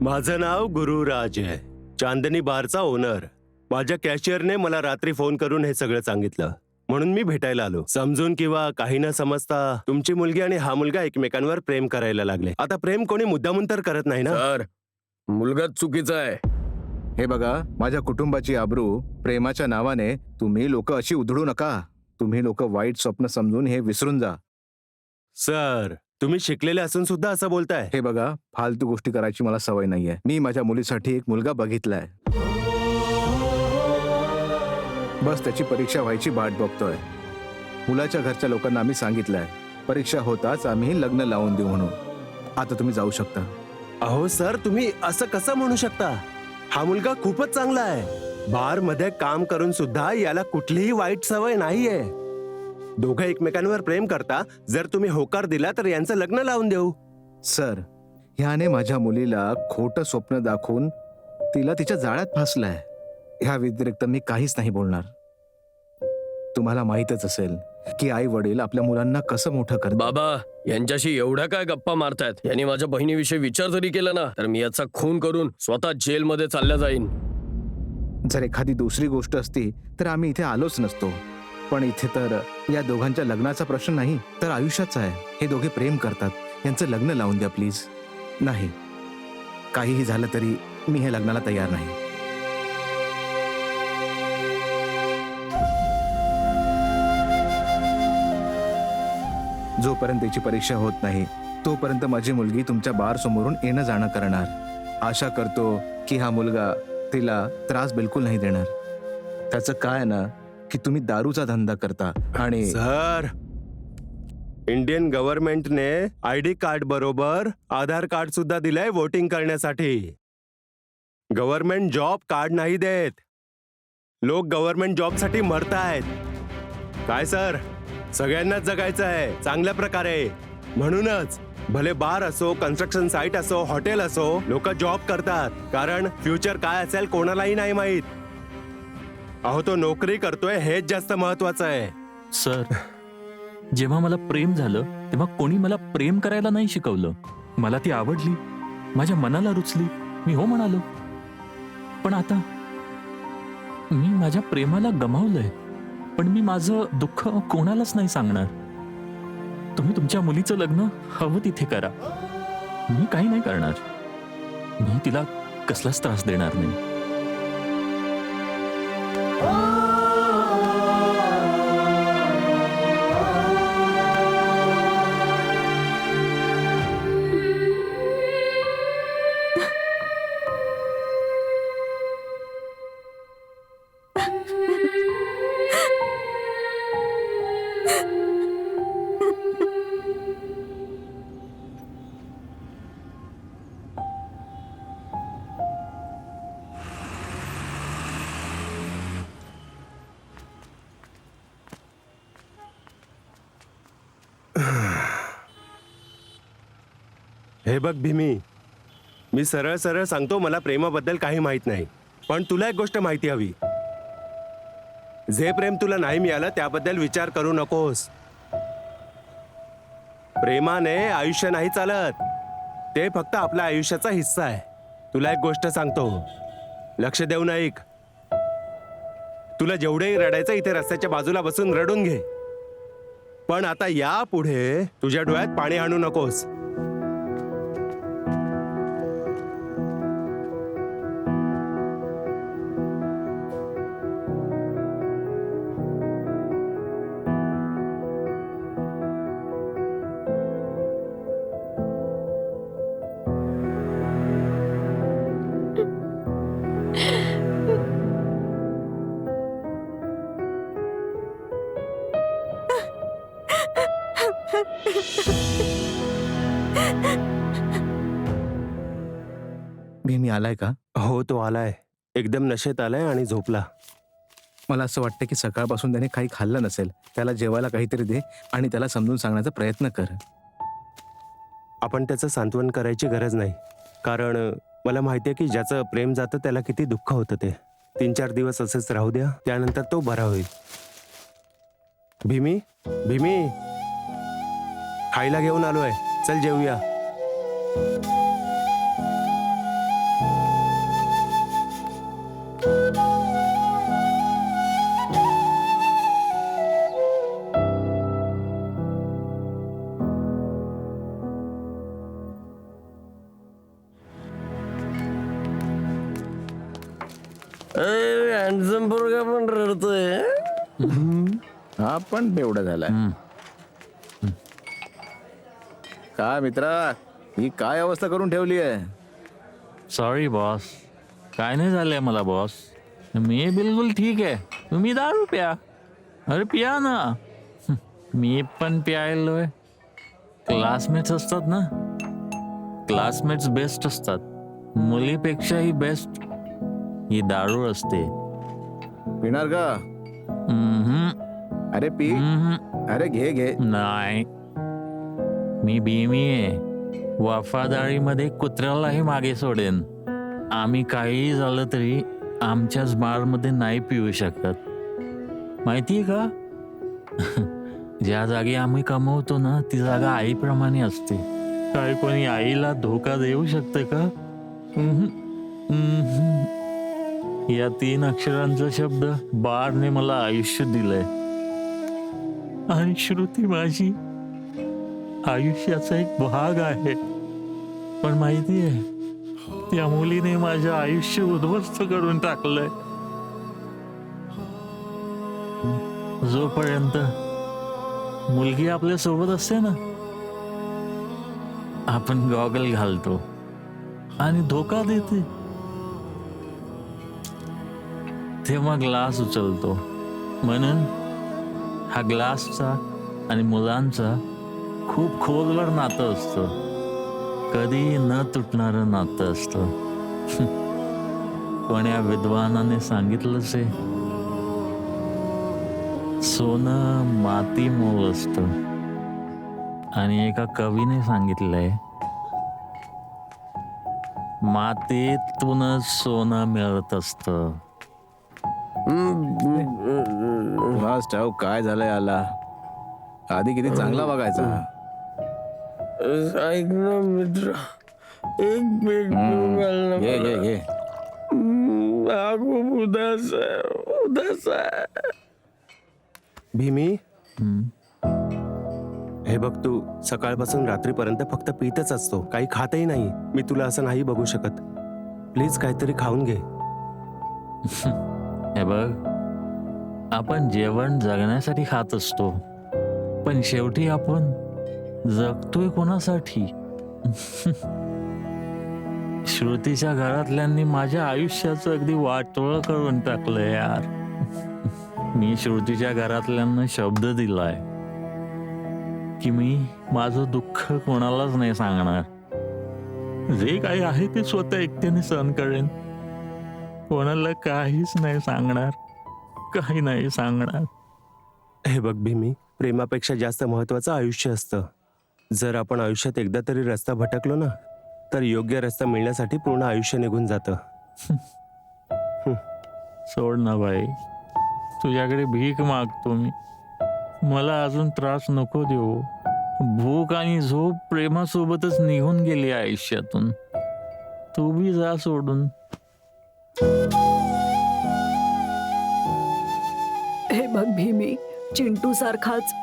माझं नाव गुरुराज आहे, चांदनी बारचा ओनर. माझ्या कॅशियरने मला रात्री फोन करून हे सगळं सांगितलं, म्हणून मी भेटायला आलो. समजून किंवा काही न समजता तुमची मुलगी आणि हा मुलगा एकमेकांवर प्रेम करायला लागले. आता प्रेम कोणी मुद्दामून तर करत नाही ना. सर, मुलगा चुकीचा आहे. हे बघा, माझ्या कुटुंबाची आबरू प्रेमाच्या नावाने तुम्ही लोक अशी उधळू नका. तुम्ही लोक वाईट स्वप्न समजून हे विसरून जा. सर तुम्ही शिकलेले असून सुद्धा असं बोलताय. हे बघा, फालतू गोष्टी करायची मला सवय नाहीये. मी माझ्या मुलीसाठी एक मुलगा बघितलाय. बस त्याची परीक्षा व्हायची वाट बघतोय. मुलाच्या घरच्या लोकांना आम्ही सांगितलंय, परीक्षा होताच आम्ही लग्न लावून देऊ म्हणून. आता तुम्ही जाऊ शकता. अहो सर, तुम्ही असं कसं म्हणू शकता? हा मुलगा खूपच चांगला आहे. बार मध्ये काम करून सुद्धा याला कुठलीही वाईट सवय नाहीये. दोघं एकमेकांवर प्रेम करता. जर तुम्ही होकार दिला तर यांचं लग्न लावून देऊ. सर, ह्याने माझ्या मुलीला खोटं स्वप्न दाखवून तिला तिच्या जाळ्यात फासलाय. ह्या व्यतिरिक्त मी काहीच नाही बोलणार. तुम्हाला माहीतच असेल की आई वडील आपल्या मुलांना कसं मोठं करतात. बाबा, यांच्याशी एवढ्या काय गप्पा मारतायत? यांनी माझ्या बहिणीविषयी विचार जरी केला ना, तर मी याचा खून करून स्वतः जेलमध्ये चालल्या जाईन. जर एखादी दुसरी गोष्ट असती तर आम्ही इथे आलोच नसतो. पण इथे तर या दोघांच्या लग्नाचा प्रश्न नाही, तर आयुष्याचा आहे. हे दोघे प्रेम करतात, यांचं लग्न लावून द्या प्लीज. नाही, काहीही झालं तरी मी हे लग्नाला तयार नाही. जोपर्यंत त्याची परीक्षा होत नाही तोपर्यंत माझी मुलगी तुमच्या बार समोरून येणं जाणं करणार. आशा करतो की हा मुलगा तिला त्रास बिलकुल नाही देणार. त्याचं काय ना की तुम्ही दारूचा धंदा करता आणि सर, इंडियन गव्हर्नमेंटने आयडी कार्ड बरोबर आधार कार्ड सुद्धा दिलंय वोटिंग करण्यासाठी. गव्हर्नमेंट जॉब कार्ड नाही देत. लोक गव्हर्नमेंट जॉब साठी मरतायत. काय सर, सगळ्यांनाच जगायचं आहे चांगल्या प्रकारे. म्हणूनच भले बार असो, कन्स्ट्रक्शन साईट असो, हॉटेल असो, लोक जॉब करतात. कारण फ्युचर काय असेल कोणालाही नाही माहित. अहो, तो नोकरी करतोय हेच जास्त महत्वाचं आहे. सर, जेव्हा मला प्रेम झालं तेव्हा कोणी मला प्रेम करायला नाही शिकवलं. मला ती आवडली, माझ्या मनाला रुचली, मी हो म्हणालो. पण आता मी माझ्या प्रेमाला गमावलंय. पण मी माझं दुःख कोणालाच नाही सांगणार. तुम्ही तुमच्या मुलीचं लग्न हवं तिथे करा, मी काही नाही करणार. मी तिला कसलाच त्रास देणार नाही. हे बघ भीमी, मी सरळ सरळ सांगतो, मला प्रेमाबद्दल काही माहित नाही. पण तुला एक गोष्ट माहिती हवी. जे प्रेम तुला नाही मिळालं त्याबद्दल विचार करू नकोस. प्रेमाने आयुष्य नाही चालत, ते फक्त आपल्या आयुष्याचा हिस्सा आहे. तुला एक गोष्ट सांगतो, लक्ष देऊन ऐक. तुला जेवढेही रडायचं इथे रस्त्याच्या बाजूला बसून रडून घे, पण आता यापुढे तुझ्या डोळ्यात पाणी आणू नकोस. भीमी आलाय का? हो, तो आलाय. एकदम नशेत आलाय आणि झोपला. मला असं वाटतं की सकाळपासून त्याने काही खाल्लं नसेल. त्याला जेवायला काहीतरी दे आणि त्याला समजून सांगण्याचा प्रयत्न कर. आपण त्याचं सांत्वन करायची गरज नाही, कारण मला माहिती आहे की ज्याचं प्रेम जातं त्याला किती दुःख होतं. ते 3-4 दिवस असेच राहू द्या, त्यानंतर तो बरा होईल. भीमी, भीमी, खायला घेऊन आलोय, चल जेवूया. हँडसम पोरगा पण रडतोय. हा पण बेवडा झालाय. काय मित्रा, ही काय अवस्था करून ठेवली आहे? सॉरी बॉस, काय नाही झालंय मला बॉस. मी बिलकुल ठीक आहे. तुम्ही दारू प्या. अरे पिया ना. मी पण प्यायलोय. क्लासमेट्स असतात ना, क्लासमेट्स बेस्ट असतात. मुलीपेक्षाही बेस्ट ही दारू असते. पिणार का? हम्म, अरे पी. हम्म. अरे घे घे. नाही, मी भीमी आहे. वफादारीमध्ये कुत्र्यालाही मागे सोडेन. आम्ही काहीही झालं तरी आमच्याच बारमध्ये नाही पिऊ शकत, माहितीये का? ज्या जागी आम्ही कमवतो ना, ती जागा आईप्रमाणे असते. काय कोणी आईला धोका देऊ शकते का? या 3 अक्षरांचा शब्द बारने मला आयुष्य दिलंय. आणि श्रुती माझी आयुष्याचा एक भाग आहे. पण माहितीये, त्या मुलीने माझं आयुष्य उद्ध्वस्त करून टाकलंय. जोपर्यंत मुलगी आपल्या सोबत असते ना, आपण गॉगल घालतो आणि धोका देते, तेव्हा ग्लास उचलतो. म्हणून हा ग्लासचा आणि मुलांचा खूप खोलवर नातं असतं. कधी न तुटणारं नातं असतं. कोण्या विद्वानाने सांगितलंच आहे, सोनं माती मोल असतं. आणि एका कवीने सांगितलंय, मातीतूनच सोनं मिळत असतं. कुणास ठाऊक काय झालंय याला. आधी किती चांगला बघायचा. ऐक ना मित्र, एक पेग घे घे घे. खूप उदास आहे, उदास आहे. भीमी, हे बघ, तू सकाळपासून रात्रीपर्यंत फक्त पितच असतो, काही खातही नाही. मी तुला असं नाही बघू शकत. प्लीज काहीतरी खाऊन घे. हे बघ, आपण जेवण जगण्यासाठी खात असतो, पण शेवटी आपण जगतोय कोणासाठी? श्रुतीच्या घरातल्यांनी माझ्या आयुष्याचं अगदी वाटोळं करून टाकलं यार. मी श्रुतीच्या घरातल्यांना शब्द दिलाय की मी माझं दुःख कोणालाच नाही सांगणार. जे काही आहे ते स्वतः एकट्याने सहन करेन. कोणाला काहीच नाही सांगणार, काही नाही सांगणार. हे बघ भीमी, प्रेमापेक्षा जास्त महत्वाचं आयुष्य असतं. जर आपण आयुष्यात एकदा तरी रस्ता भटकलो ना, तर योग्य रस्ता मिळण्यासाठी पूर्ण आयुष्य निघून जातं. सोड ना बाई, तुझ्याकडे भीक मागतो मी. मला अजून त्रास नको देऊ. भूक आणि झोप प्रेमासोबतच निघून गेली आयुष्यातून. तू बी जा सोडून. हे बघ भीमी, चिंटू सारखाच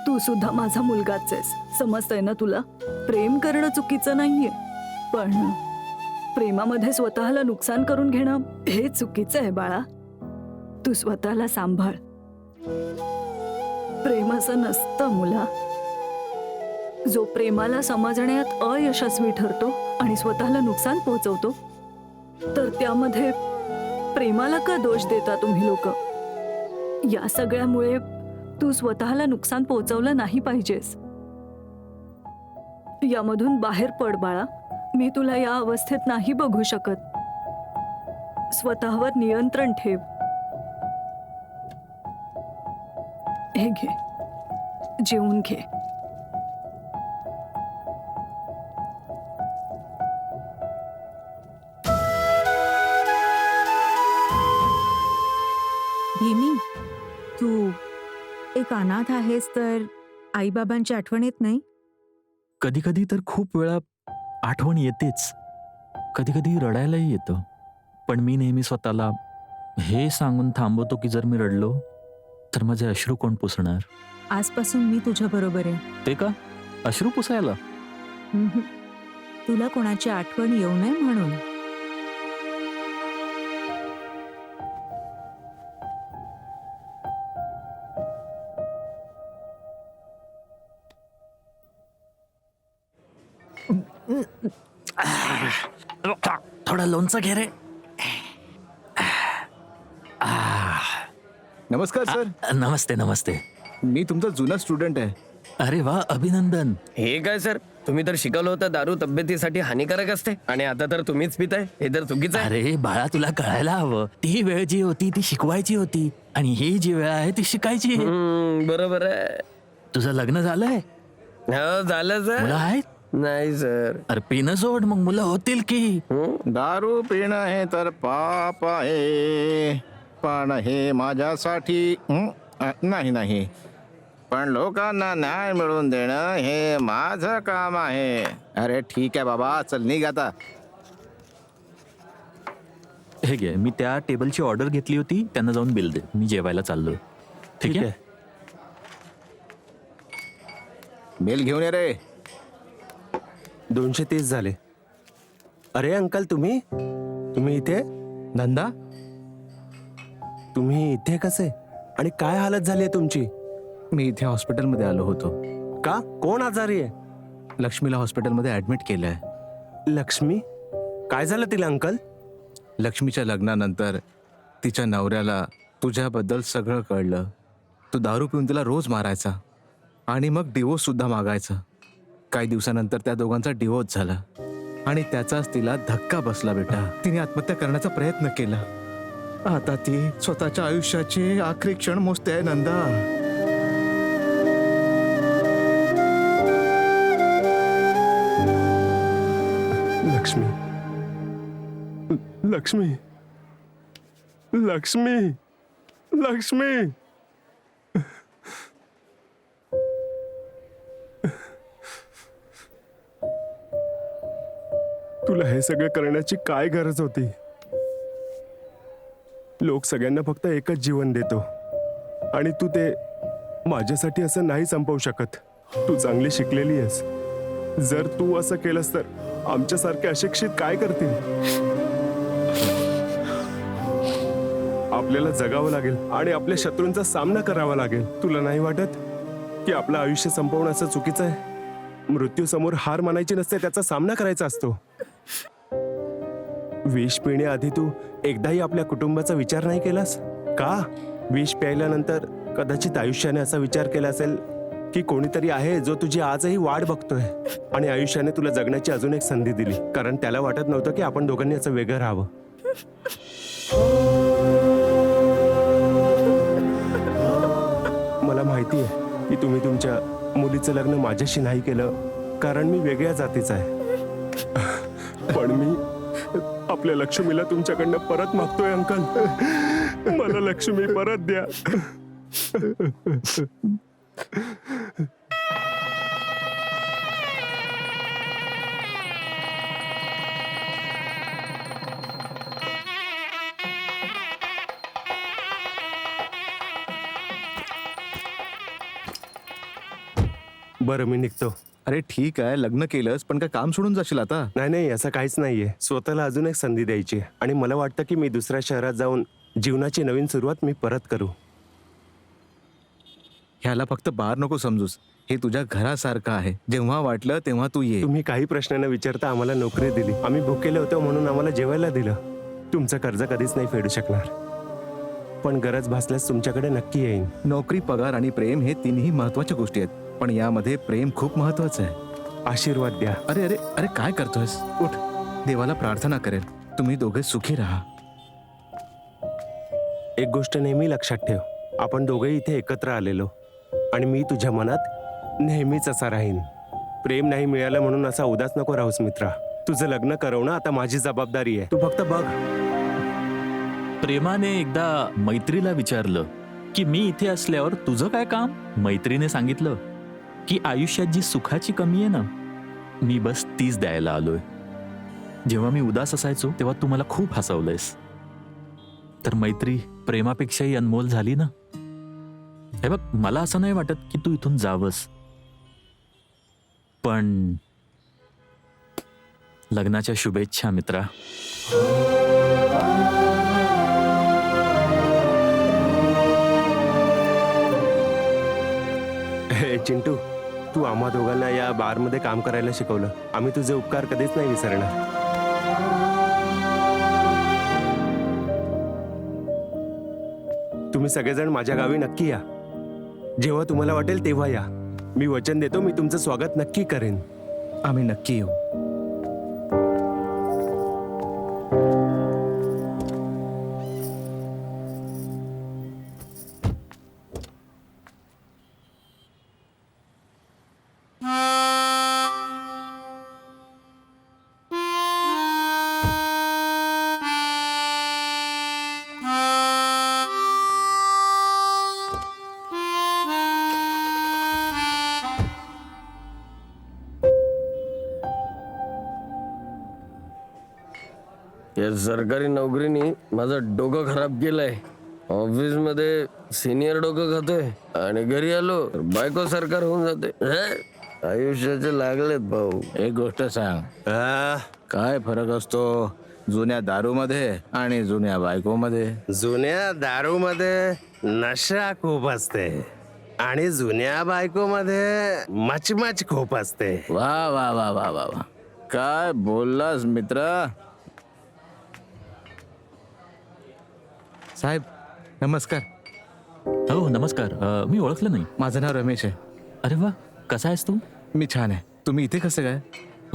तू सुद्धा माझा मुलगाच आहेस. समजतंय ना तुला? प्रेम करणं चुकीचं नाहीये, पण प्रेमामध्ये स्वतःला नुकसान करून घेणं हे चुकीचं आहे बाळा. तू स्वतःला सांभाळ. प्रेम असं नसतं मुला. जो प्रेमाला समजण्यात अयशस्वी ठरतो आणि स्वतःला नुकसान पोहोचवतो, तर त्यामध्ये प्रेमाला का दोष देता तुम्ही लोक? या सगळ्यामुळे तू स्वतःला नुकसान पोहोचवलं नाही पाहिजेस. यामधून बाहेर पड बाळा. मी तुला या अवस्थेत नाही बघू शकत. स्वतःवर नियंत्रण ठेव. हे घे, जेवून घे. भीमी, तू एक अनाथ आहेस, तर आईबाबांची आठवण येत नाही? कधी कधी तर खूप वेळा आठवण येतेच. कधी कधी रडायलाही येतं. पण मी नेहमी स्वतःला हे सांगून थांबवतो की जर मी रडलो तर माझे अश्रू कोण पुसणार. आजपासून मी तुझ्या बरोबर आहे. ते का? अश्रू पुसायला? तुला कोणाची आठवण येऊ नये म्हणून. थोडं लोणचं घे रे. नमस्कार सर. नमस्ते नमस्ते. मी तुमचा जुना स्टुडंट आहे. अरे वा, अभिनंदन. हे काय सर, तुम्ही तर शिकवलं होतं दारू तब्येतीसाठी हानिकारक असते आणि आता तर तुम्हीच पिताय. हे तर चुकीचं आहे. अरे बाळा, तुला कळायला हवं. ती वेळ जी होती ती शिकवायची होती आणि ही जी वेळ आहे ती शिकायची आहे. बरोबर आहे. तुझं लग्न झालंय? हो झालं मुलं सर. आहेत? नाही सर. अरे पिणं सोड, मग मुलं होतील की. दारू पिणं हे तर पाप आहे, पण हे माझ्यासाठी नाही. पण लोकांना न्याय मिळवून देणं हे माझं काम आहे. अरे ठीक आहे बाबा, चल निघ आता. हे घे, मी त्या टेबलची ऑर्डर घेतली होती, त्यांना जाऊन बिल दे. मी जेवायला चाललो. ठीक आहे. बिल घेऊन ये रे. 230 झाले. अरे अंकल, तुम्ही इथे? धंदा? तुम्ही इथे कसे? आणि काय हालत झाली आहे तुमची? मी इथे हॉस्पिटलमध्ये आलो होतो. का? कोण आजारी आहे? लक्ष्मीला हॉस्पिटलमध्ये ऍडमिट केलंय. लक्ष्मी? काय झालं तिला अंकल? लक्ष्मीच्या लग्नानंतर तिच्या नवऱ्याला तुझ्याबद्दल सगळं कळलं. तू दारू पिऊन तिला रोज मारायचा आणि मग डिवोर्स सुद्धा मागायचा. काही दिवसानंतर त्या दोघांचा डिवोर्स झाला आणि त्याचाच तिला धक्का बसला बेटा. तिने आत्महत्या करण्याचा प्रयत्न केला. आता ती स्वतःच्या आयुष्याचे आखरी क्षण मोजते आहे नंदा. लक्ष्मी, लक्ष्मी, लक्ष्मी, लक्ष्मी. तुला हे सगळं करण्याची काय गरज होती? लोक सगळ्यांना फक्त एकच जीवन देतो आणि तू ते माझ्यासाठी असं नाही संपवू शकत. तू चांगली शिकलेली आहेस. जर तू असं केलंस तर आमच्यासारखे अशिक्षित काय करतील? आपल्याला जगावं लागेल आणि आपल्या शत्रूंचा सामना करावा लागेल. तुला नाही वाटत की आपलं आयुष्य संपवणं असं चुकीचं आहे? मृत्यूसमोर हार मानायची नसते, त्याचा सामना करायचा असतो. विष पिण्याआधी तू एकदाही आपल्या कुटुंबाचा विचार नाही केलास का? विष प्यायल्यानंतर कदाचित आयुष्याने असा विचार केला असेल की कोणीतरी आहे जो तुझी आजही वाट बघतोय आणि आयुष्याने तुला जगण्याची अजून एक संधी दिली, कारण त्याला वाटत नव्हतं की आपण दोघांनी असं वेगळं राहावं. मला माहिती आहे की तुम्ही तुमच्या मुलीचं लग्न माझ्याशी नाही केलं कारण मी वेगळ्या जातीचा आहे. पण मी आपल्या लक्ष्मीला तुमच्याकडनं परत मागतोय अंकल. मला लक्ष्मी परत द्या. बरं मी निघतो. अरे ठीक आहे, लग्न केलंस पण काय काम सोडून जाशील आता? नाही नाही, असं काहीच नाहीये. स्वतःला अजून एक संधी द्यायची आहे. आणि मला वाटतं की मी दुसऱ्या शहरात जाऊन जीवनाची नवीन सुरुवात मी परत करू. ह्याला फक्त बार नको समजूस, हे तुझ्या घरासारखं आहे. जेव्हा वाटलं तेव्हा तू ये. तुम्ही काही प्रश्न न विचारता आम्हाला नोकरी दिली. आम्ही भुकेले होतो म्हणून आम्हाला जेवायला दिलं. तुमचं कर्ज कधीच नाही फेडू शकणार, पण गरज भासल्यास तुमच्याकडे नक्की येईन. नोकरी, पगार आणि प्रेम हे तिन्ही महत्वाच्या गोष्टी आहेत, पण यामध्ये प्रेम खूप महत्वाचं आहे. आशीर्वाद द्या. अरे अरे अरे, काय करतोयस? उठ, देवाला प्रार्थना करेल. तुम्ही दोघे सुखी राहा. एक गोष्ट नेहमी लक्षात ठेव, आपण दोघे इथे एकत्र आलेलो आणि मी तुझ्या मनात नेहमीच असा राहीन. प्रेम नाही मिळालं म्हणून असा उदास नको राहूस मित्रा. तुझं लग्न करवणं आता माझी जबाबदारी आहे. तू फक्त बघ. प्रेमाने एकदा मैत्रीला विचारलं की मी इथे असल्यावर तुझं काय काम. मैत्रीने सांगितलं की आयुष्यात जी सुखाची कमी आहे ना, मी बस तीच द्यायला आलोय. जेव्हा मी उदास असायचो तेव्हा तू मला खूप हसवलंयस. तर मैत्री प्रेमापेक्षाही अनमोल झाली ना. हे बघ, मला असं नाही वाटत की तू इथून जावंस, पण लग्नाच्या शुभेच्छा मित्रा. हे चिंटू, तू आम्हा दोघांना या बारमध्ये काम करायला शिकवलं. आम्ही तुझे उपकार कधीच नाही विसरणार. तुम्ही सगळेजण माझ्या गावी नक्की या. जेव्हा तुम्हाला वाटेल तेव्हा या. मी वचन देतो, मी तुमचं स्वागत नक्की करेन. आम्ही नक्की येऊ. या सरकारी नोकरीने माझं डोकं खराब केलंय. ऑफिस मध्ये सिनियर डोकं खातोय आणि घरी आलो तर बायको सरकार होऊन जाते. आयुष्याचे लागलेत भाऊ. एक गोष्ट सांग, आ, काय फरक असतो जुन्या दारूमध्ये आणि जुन्या बायकोमध्ये? जुन्या दारूमध्ये नशा खूप असते आणि जुन्या बायकोमध्ये मचमच खूप असते. वा वा वा वा वा वा, काय बोललास मित्र. साहेब नमस्कार. हो नमस्कार. मी ओळखलं नाही. माझं नाव रमेश आहे. अरे वा, कसा आहेस तू. मी छान आहे. तुम्ही इथे कसं काय?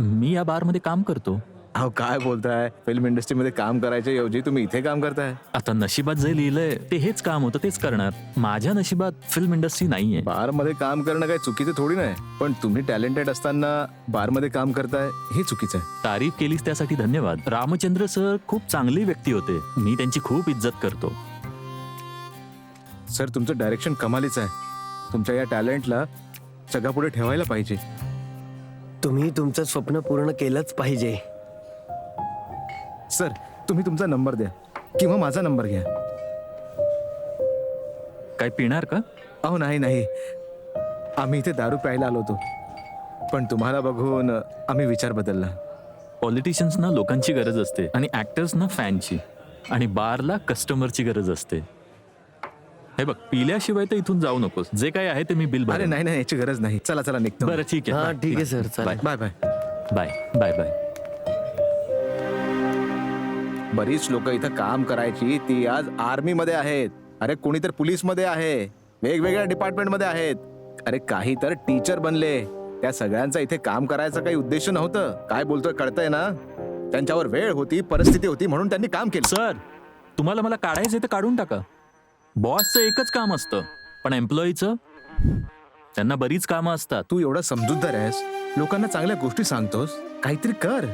मी या बारमध्ये काम करतो. अहो काय बोलताय, फिल्म इंडस्ट्रीमध्ये काम करायच्या ऐवजी तुम्ही इथे काम करताय. आता नशिबात जे लिहिलंय ते हेच काम होतं तेच करणार. माझ्या नशिबात फिल्म इंडस्ट्री नाहीये. बारमध्ये काम करणं काही चुकीचं थोडी नाही, पण तुम्ही टॅलेंटेड असताना बारमध्ये काम करताय हे चुकीचं आहे. तारीफ केलीस त्यासाठी धन्यवाद. रामचंद्र सर खूप चांगली व्यक्ती होते. मी त्यांची खूप इज्जत करतो. सर तुमचं डायरेक्शन कमालीच आहे. तुमच्या या टॅलेंटला जगापुढे ठेवायला पाहिजे. तुम्ही तुमचं स्वप्न पूर्ण केलंच पाहिजे. सर तुम्ही तुमचा नंबर द्या किंवा माझा नंबर घ्या. काय पिणार का. अहो नाही नाही, आम्ही इथे दारू प्यायला आलो होतो, पण तुम्हाला बघून आम्ही विचार बदलला. पॉलिटिशियन्सना लोकांची गरज असते आणि ऍक्टर्सना फॅनची आणि बारला कस्टमरची गरज असते. हे बघ, पिल्याशिवाय तर इथून जाऊ नकोस. जे काय आहे ते मी बिल अरे भरेन. नाही नाही, याची गरज नाही. चला चला निघतो. बरं ठीक आहे. हा बाय. ठीक आहे सर, चालेल. Bye bye. Bye bye bye. बरीच लोक इथं काम करायची ती आज आर्मी मध्ये आहेत. अरे कोणी तर पोलीस मध्ये आहे, वेगवेगळ्या डिपार्टमेंट मध्ये आहेत. अरे काही तर टीचर बनले. त्या सगळ्यांचा इथे काम करायचा काही उद्देश नव्हतं. काय बोलतोय कळतंय ना. त्यांच्यावर वेळ होती, परिस्थिती होती म्हणून त्यांनी काम केलं. सर, तुम्हाला मला काढायचं तर काढून टाका. बॉसचं एकच काम असतं, पण एम्प्लॉईचं त्यांना बरीच कामं असतात. तू एवढा समजूतदार आहेस, लोकांना चांगल्या गोष्टी सांगतोस, काहीतरी कर.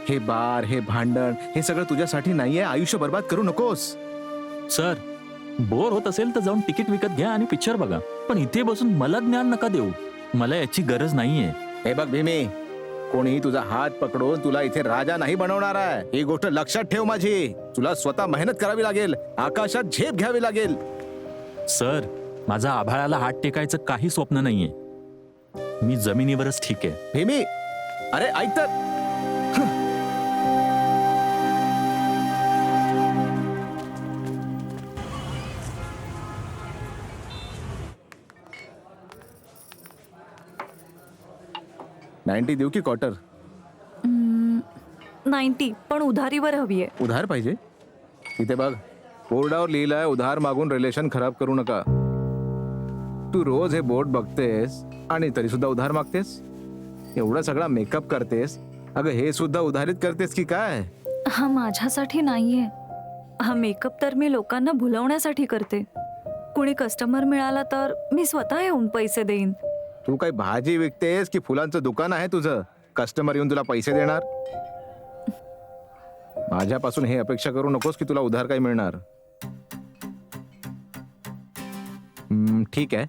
हे बार, हे भांडण, हे सगळं तुझ्यासाठी नाहीये. आयुष्य बर्बाद करू नकोस. सर, बोर होत असेल तर जाऊन तिकीट विकत घ्या आणि पिक्चर बघा, पण इथे बसून मला ज्ञान नका देऊ. मला याची गरज नाहीये. हे बघ भीमी, कोणी तुझा हात पकडून तुला इथे राजा नाही बनवणार आहे. ही गोष्ट लक्षात ठेव माझी. तुला स्वतः मेहनत करावी लागेल, आकाशात झेप घ्यावी लागेल. सर, माझा आभाळाला हात टेकायचं काही स्वप्न नाहीये. मी जमिनीवरच ठीक आहे. भीमी, अरे ऐक तर. 90 देऊ की क्वार्टर? 90, पण उधारीवर हवी आहे. उधार पाहिजे? इथे बघ, बोर्डावर लिहिलंय उधार मागून रिलेशन खराब करू नका. तू रोज हे बोर्ड बघतेस आणि तरी सुद्धा उधार मागतेस. एवढा सगळा मेकअप करतेस, अगं हे सुद्धा उधारीत करतेस की काय? हा माझ्यासाठी नाहीये. हा मेकअप तर मी लोकांना भुलवण्यासाठी करते. कुणी कस्टमर मिळाला तर मी स्वतः येऊन पैसे देईन. तू काय भाजी विकतेस की फुलांचं दुकान आहे तुझं? कस्टमर येऊन तुला पैसे देणार? माझ्यापासून हे अपेक्षा करू नकोस की तुला उधार काय मिळणार. ठीक आहे,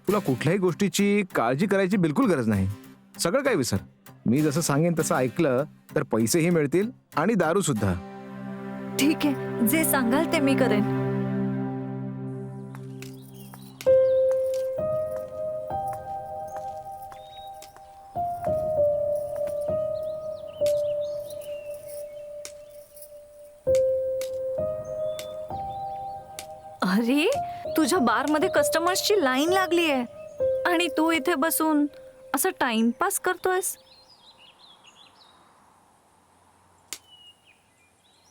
तुला कुठल्याही गोष्टीची काळजी करायची बिलकुल गरज नाही. सगळं काय विसर. मी जसं सांगेन तसं ऐकलं तर पैसेही मिळतील आणि दारू सुद्धा. ठीक आहे, जे सांगाल ते मी करेन. अरे, तुझ्या बारमध्ये कस्टमर्सची लाईन लागली आहे आणि तू इथे बसून असं टाइमपास करतोयस.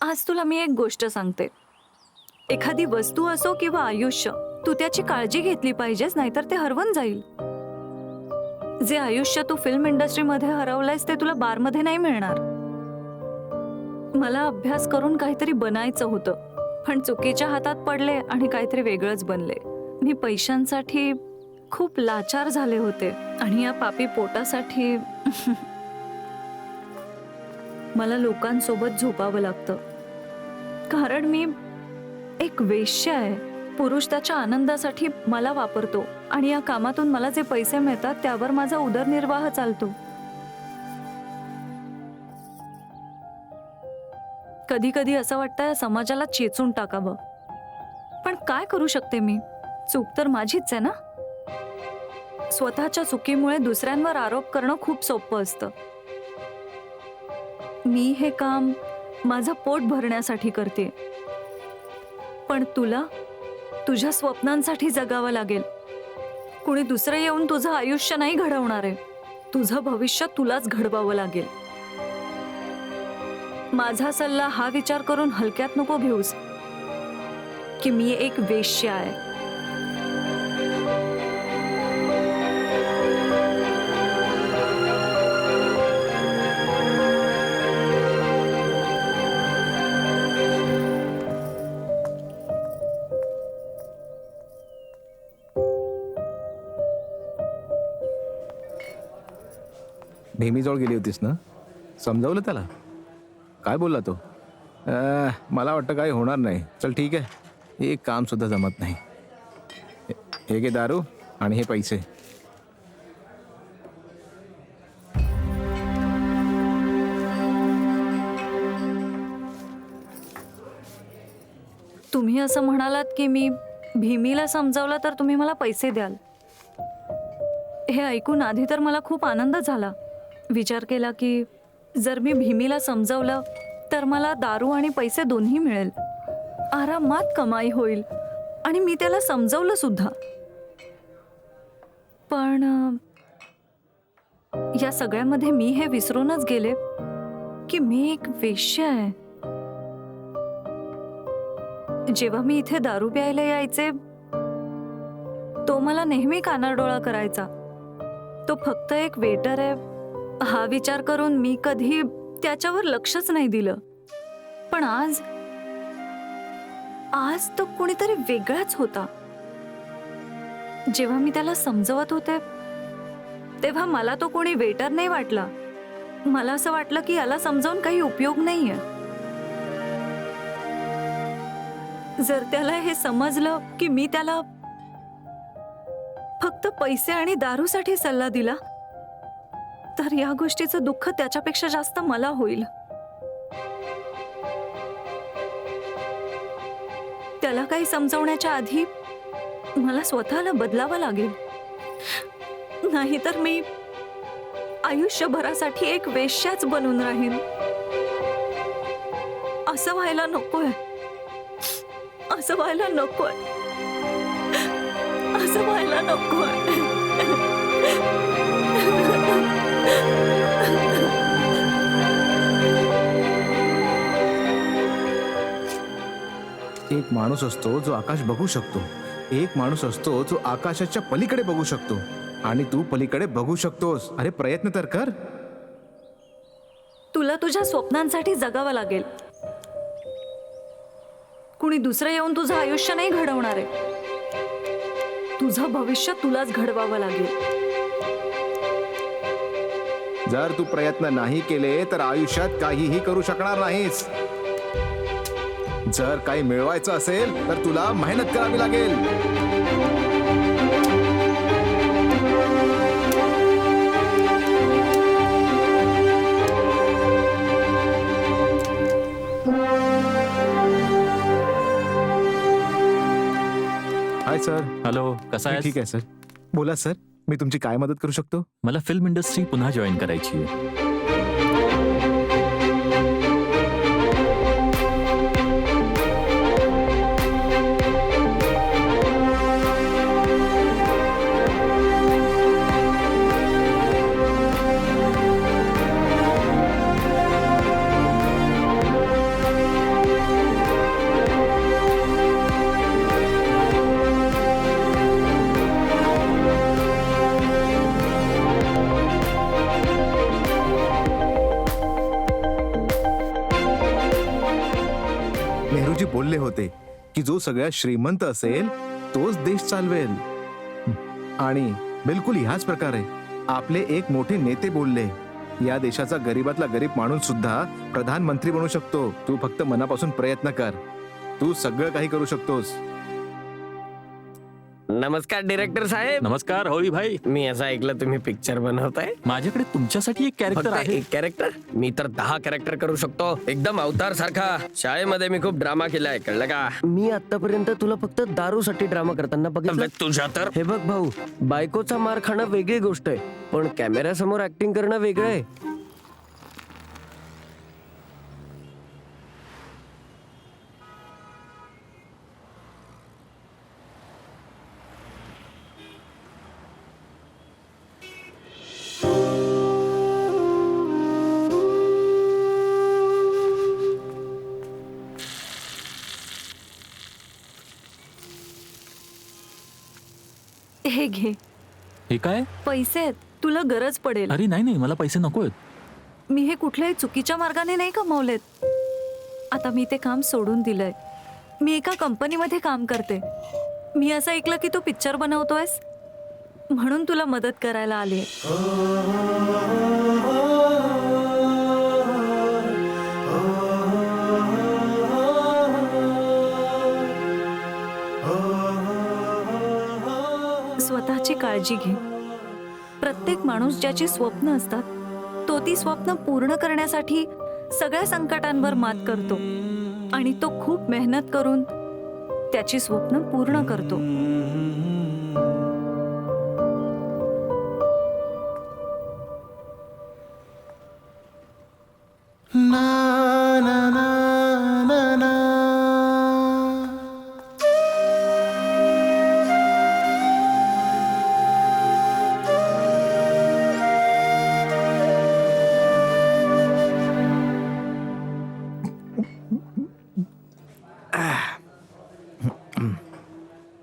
आज तुला मी एक गोष्ट सांगते. एखादी वस्तू असो किंवा आयुष्य, तू त्याची काळजी घेतली पाहिजेस, नाहीतर ते हरवून जाईल. जे आयुष्य तू फिल्म इंडस्ट्रीमध्ये हरवलंयस ते तुला बारमध्ये नाही मिळणार. मला अभ्यास करून काहीतरी बनायचं होतं, पण चुकीच्या हातात पडले आणि काहीतरी वेगळंच बनले. मी पैशांसाठी खूप लाचार झाले होते आणि या पापी पोटासाठी मला लोकांसोबत झोपावं लागतं. कारण मी एक वेश्या आहे. पुरुष त्याच्या आनंदासाठी मला वापरतो आणि या कामातून मला जे पैसे मिळतात त्यावर माझा उदरनिर्वाह चालतो. कधी कधी असं वाटतं समाजाला चेचून टाकावं, पण काय करू शकते मी? चूक तर माझीच आहे ना. स्वतःच्या चुकीमुळे दुसऱ्यांवर आरोप करणं खूप सोपं असतं. मी हे काम माझं पोट भरण्यासाठी करते, पण तुला तुझ्या स्वप्नांसाठी जगावं लागेल. कुणी दुसरं येऊन तुझं आयुष्य नाही घडवणार आहे. तुझं भविष्य तुलाच घडवावं लागेल. माझा सल्ला हा विचार करून हलक्यात नको घेऊस की मी एक वेश्या आहे. नेहमीजवळ गेली होतीस ना? समजावलं त्याला? काय बोलला तो? मला वाटतं काही होणार नाही. चल ठीक आहे, एक काम सुद्धा जमत नाही. हे घे दारू आणि हे पैसे. तुम्ही असं म्हणालात की मी भीमीला समजावलं तर तुम्ही मला पैसे द्याल. हे ऐकून आधी तर मला खूप आनंद झाला. विचार केला की जर मी भीमीला समजावलं तर मला दारू आणि पैसे दोन्ही मिळेल, आरामात कमाई होईल आणि मी त्याला समजावलं सुद्धा. पण या सगळ्यामध्ये मी हे विसरूनच गेले की मी एक वेश्या आहे. जेव्हा मी इथे दारू प्यायला यायचे तो मला नेहमी कानाडोळा करायचा. तो फक्त एक वेटर आहे हा विचार करून मी कधी त्याच्यावर लक्षच नाही दिलं. पण आज तो कोणीतरी वेगळाच होता. जेव्हा मी त्याला समजवत होते तेव्हा मला तो कोणी वेटर नाही वाटला. मला असं वाटलं की याला समजावून काही उपयोग नाहीये. जर त्याला हे समजलं की मी त्याला फक्त पैसे आणि दारूसाठी सल्ला दिला तर या गोष्टीचं दुःख त्याच्यापेक्षा जास्त मला होईल. त्याला काही समजवण्याच्या आधी मला स्वतःला बदलावं लागेल, नाहीतर मी आयुष्यभरासाठी एक वेश्याच बनून राहीन. असं व्हायला नकोय, असं व्हायला नकोय, असं व्हायला नकोय. एक माणूस असतो जो आकाश बघू शकतो, एक माणूस असतो जो आकाशाच्या पलीकडे बघू शकतो, आणि तू पलीकडे बघू शकतोस. अरे प्रयत्न तर कर. तुला तुझ्या स्वप्नांसाठी जगावं लागेल. कुणी दुसरं येऊन तुझं आयुष्य नाही घडवणार आहे. तुझं भविष्य तुलाच घडवावं लागेल. जर तू प्रयत्न नाही केले तर आयुष्यात काहीही करू शकणार नाहीस. जर काही मिळवायचं असेल तर तुला मेहनत करावी लागेल. Hi sir. हॅलो, कसा आहे? ठीक आहे सर. बोला सर, मी तुमची काय मदत करू शकतो? मला फिल्म इंडस्ट्री पुन्हा जॉईन करायची आहे. नेहरूजी बोलले होते की जो सगळ्यात श्रीमंत असेल तोच देश चालवेल. आणि बिलकुल ह्याच प्रकारे आपले एक मोठे नेते बोलले, या देशाचा गरीबातला गरीब माणूस सुद्धा प्रधानमंत्री बनू शकतो. तू फक्त मनापासून प्रयत्न कर. तू सगळं काही करू शकतोस. नमस्कार डिरेक्टर साहेब. नमस्कार होळी भाई. मी असं ऐकलं तुम्ही पिक्चर बनवताय. माझ्याकडे तुमच्यासाठी एक कॅरेक्टर फक्त आहे. एक कॅरेक्टर? मी तर 10 कॅरेक्टर करू शकतो, एकदम अवतार सारखा. शाळेमध्ये मी खूप ड्रामा केलाय, कळलं का? मी आतापर्यंत तुला फक्त दारूसाठी ड्रामा करताना बघितलं. तुझ्या तर हे बघ भाऊ, बायकोचा मार खाणं वेगळी गोष्ट आहे, पण कॅमेऱ्यासमोर ऍक्टिंग करणं वेगळं आहे. हे घे, हे काय? पैसे आहेत, तुला गरज पडेल. अरे नाही नाही, मला पैसे नकोत. मी हे कुठल्याही चुकीच्या मार्गाने नाही कमवलेत. आता मी ते काम सोडून दिलंय. मी एका कंपनीमध्ये काम करते. मी असं ऐकलं की तू पिक्चर बनवतोयस, म्हणून तुला मदत करायला आली. स्वतःची काळजी घे. प्रत्येक माणूस ज्याची स्वप्न असतात तो ती स्वप्न पूर्ण करण्यासाठी सगळ्या संकटांवर मात करतो आणि तो खूप मेहनत करून त्याची स्वप्न पूर्ण करतो.